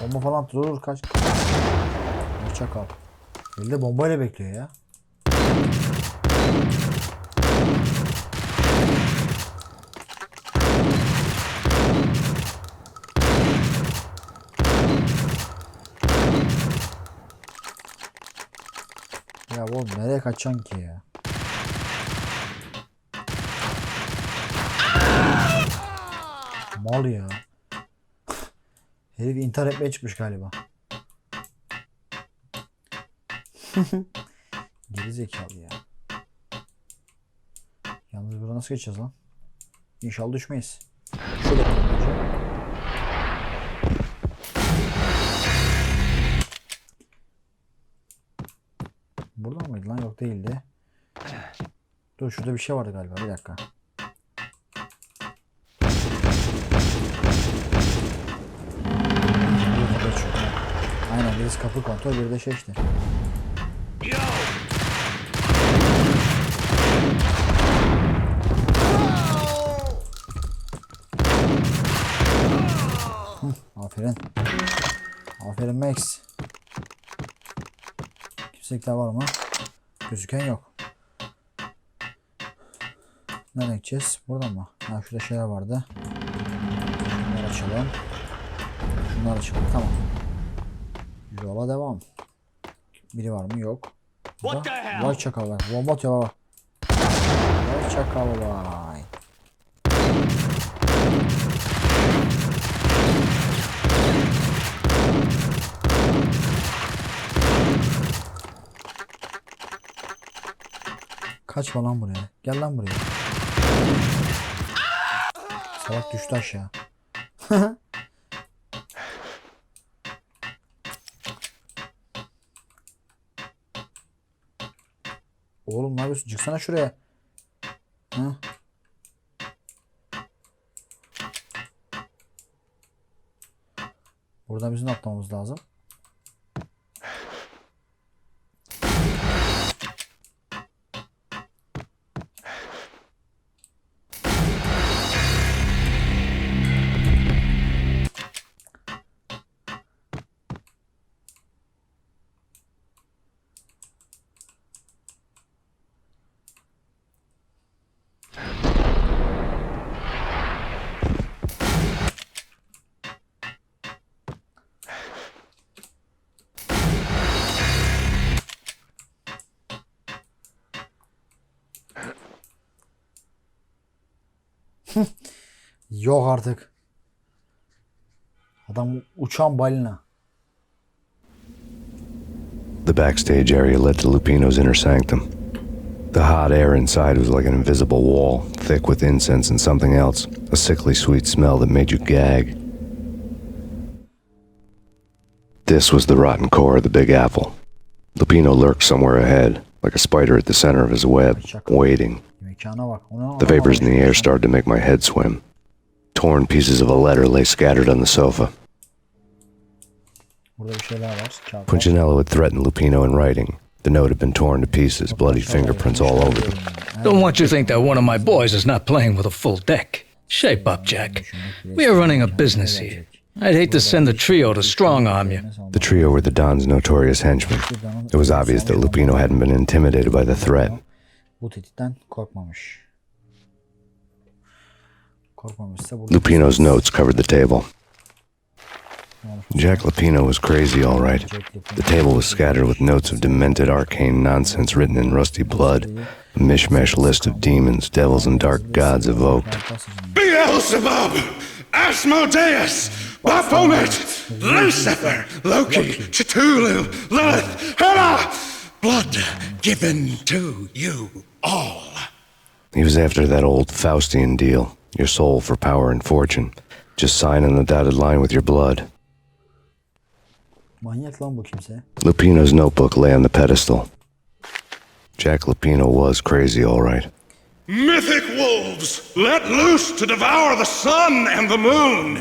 Bomba falan dur kaç. Çakal. Elde bombayla bekliyor ya. Ya oğlum nereye kaçacaksın ki ya? Mal ya. Herif intihar etmeye çıkmış galiba. Geri zekalı ya. Yalnız burada nasıl geçeceğiz lan? İnşallah düşmeyiz. Şöyle koyacağım. Burada mıydı lan? Yok değildi. Dur şurada bir şey vardı galiba. Bir dakika. Aynen birisi kapı kontrol, biri de şey işte. Aferin. Aferin Max. Kimselikler var mı? Gözüken yok. Nereye gideceğiz? Buradan mı? Ha şurada şeyler vardı. Şunları açalım. Şunları açalım. Tamam. Yola devam. Biri var mı? Yok. Vay çakal var. Bomba atıyor baba. Vay çakal vay. Kaçma lan buraya. Gel lan buraya. Salak düştü aşağı. Oğlum ne yapıyorsun? Çıksana şuraya. Ha? Buradan bizim atlamamız lazım. Yok artık. Adam uçan balina. The backstage area led to Lupino's inner sanctum. The hot air inside was like an invisible wall, thick with incense and something else, a sickly sweet smell that made you gag. This was the rotten core of the Big Apple. Lupino lurked somewhere ahead, like a spider at the center of his web, waiting. The vapors in the air started to make my head swim. Torn pieces of a letter lay scattered on the sofa. Punchinello had threatened Lupino in writing. The note had been torn to pieces, bloody fingerprints all over them. Don't want you to think that one of my boys is not playing with a full deck. Shape up, Jack. We are running a business here. I'd hate to send the trio to strong-arm you. The trio were the Don's notorious henchmen. It was obvious that Lupino hadn't been intimidated by the threat. Lupino's notes covered the table. Jack Lupino was crazy, all right. The table was scattered with notes of demented arcane nonsense written in rusty blood, a mishmash list of demons, devils, and dark gods evoked. Beelzebub! Asmodeus! Baphomet! Lucifer! Loki! Cthulhu! Lilith! Hela! Blood given to you all. He was after that old Faustian deal. Your soul for power and fortune. Just sign on the dotted line with your blood. Lupino's notebook lay on the pedestal. Jack Lupino was crazy, all right. Mythic wolves, let loose to devour the sun and the moon.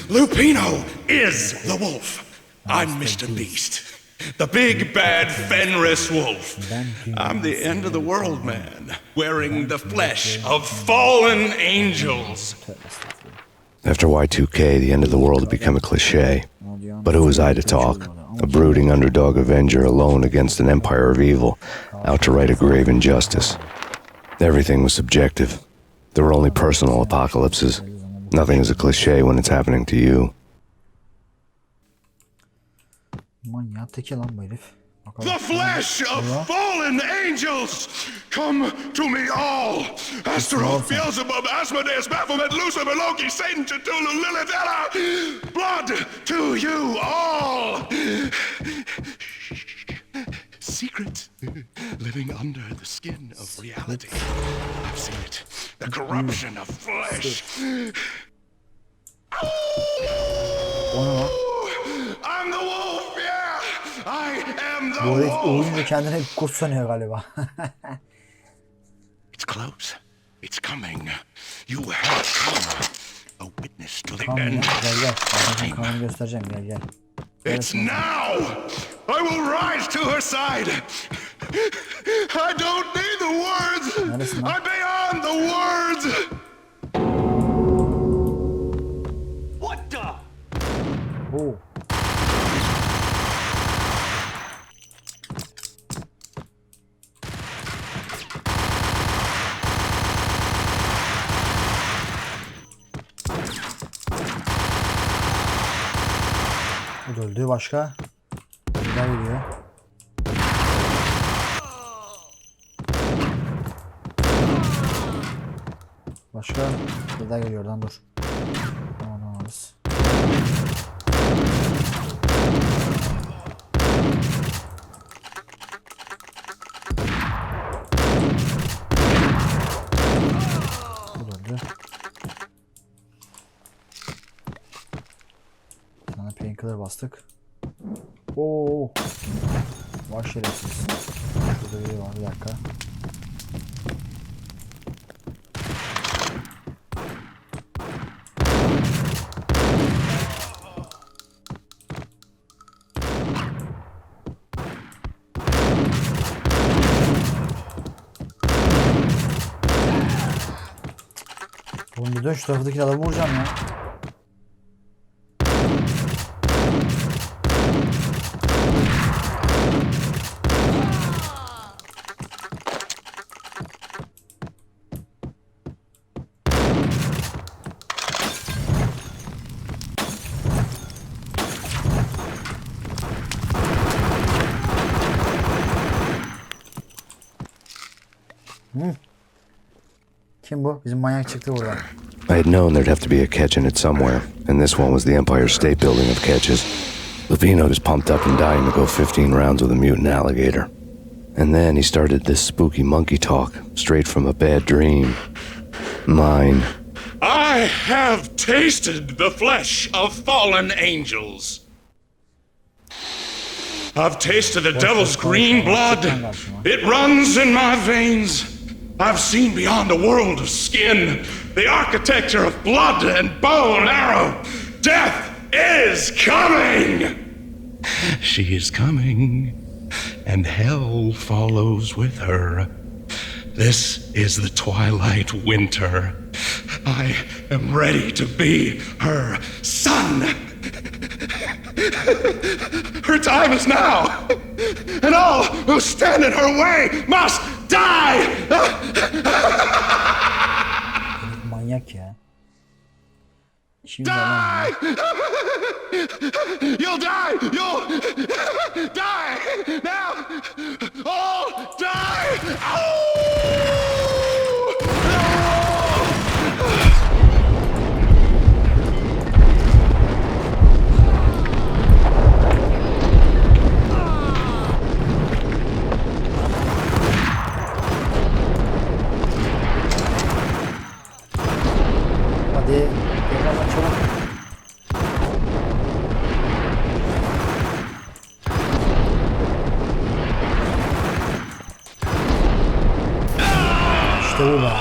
Lupino is the wolf. I'm Mr. Beast. The big bad Fenris wolf. I'm the end of the world man, wearing the flesh of fallen angels. After Y2K, the end of the world had become a cliche. But who was I to talk? A brooding underdog avenger alone against an empire of evil, out to right a grave injustice. Everything was subjective. There were only personal apocalypses. Nothing is a cliche when it's happening to you. Manyak teki lan bu herif. The flesh of fallen angels! Come to me all! Astaroth, Beelzebub, Asmodeus, Baphomet, Lucifer, Loki, Satan, Cthulhu, Lilith, Ella! Blood to you all! Secret living under the skin of reality. I've seen it. The corruption of flesh. I'm the wolf, yeah! I am the Bu herif wolf! oyunda kendine kurt sanıyor galiba. It's close. It's coming. You have come. A witness to the end. Gel. Ben kanını göstereceğim. Gel. It's now! I will rise to her side! I don't need the words! I'm beyond the words! What the? Oh. Bu da öldü. Başka? Bir daha geliyor. Başka? Bir daha geliyor oradan, dur. Tamam alırız. Bu da öldü. Painkiller bastık. Oo. Var şerefsiz. Şurada biri var, bir dakika. Oğlum bir dön, şu taraftaki adamı vuracağım ya. Kim bu? Bizim manyak çıktı buradan. I had known there'd have to be a catch in it somewhere, and this one was the Empire State Building of catches. Lupino was pumped up and dying to go 15 rounds with a mutant alligator. And then he started this spooky monkey talk, straight from a bad dream. Mine. I have tasted the flesh of fallen angels. I've tasted the devil's green blood. It runs in my veins. I've seen beyond a world of skin, the architecture of blood and bow and arrow. Death is coming! She is coming, and hell follows with her. This is the twilight winter. I am ready to be her son. Her time is now, and all who stand in her way must die! Manyak ya. Die! You'll die! You'll die! Now! All die! Hadi. Tekrardan çabuk. İşte bu be.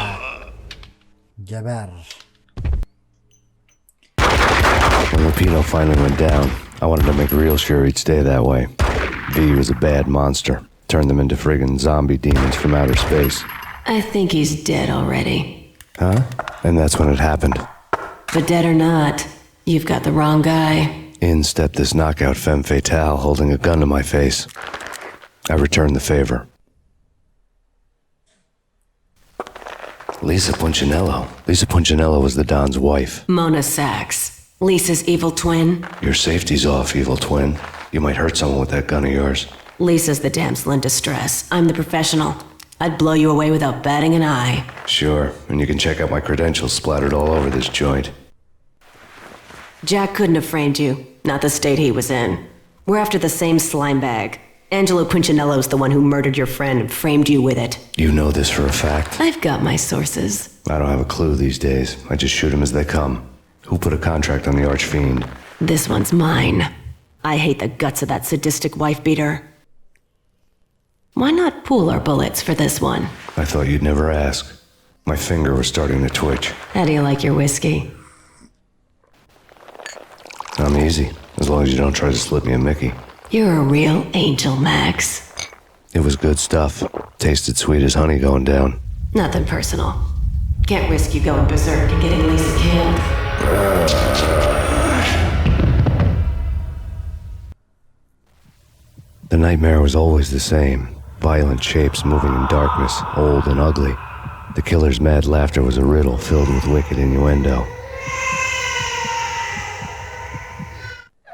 Geber. When Lupino finally went down, I wanted to make real sure he'd stay that way. V was a bad monster. Turned them into friggin' zombie demons from outer space. I think he's dead already. Huh? And that's when it happened. But dead or not, you've got the wrong guy. In stepped this knockout femme fatale holding a gun to my face. I returned the favor. Lisa Punchinello. Lisa Punchinello was the Don's wife. Mona Sachs. Lisa's evil twin. Your safety's off, evil twin. You might hurt someone with that gun of yours. Lisa's the damsel in distress. I'm the professional. I'd blow you away without batting an eye. Sure, and you can check out my credentials splattered all over this joint. Jack couldn't have framed you. Not the state he was in. We're after the same slime bag. Angelo Punchinello's the one who murdered your friend and framed you with it. You know this for a fact? I've got my sources. I don't have a clue these days. I just shoot them as they come. Who put a contract on the archfiend? This one's mine. I hate the guts of that sadistic wife-beater. Why not pool our bullets for this one? I thought you'd never ask. My finger was starting to twitch. How do you like your whiskey? I'm easy, as long as you don't try to slip me a Mickey. You're a real angel, Max. It was good stuff. Tasted sweet as honey going down. Nothing personal. Can't risk you going berserk and getting Lisa killed. The nightmare was always the same. Violent shapes moving in darkness, old and ugly. The killer's mad laughter was a riddle filled with wicked innuendo.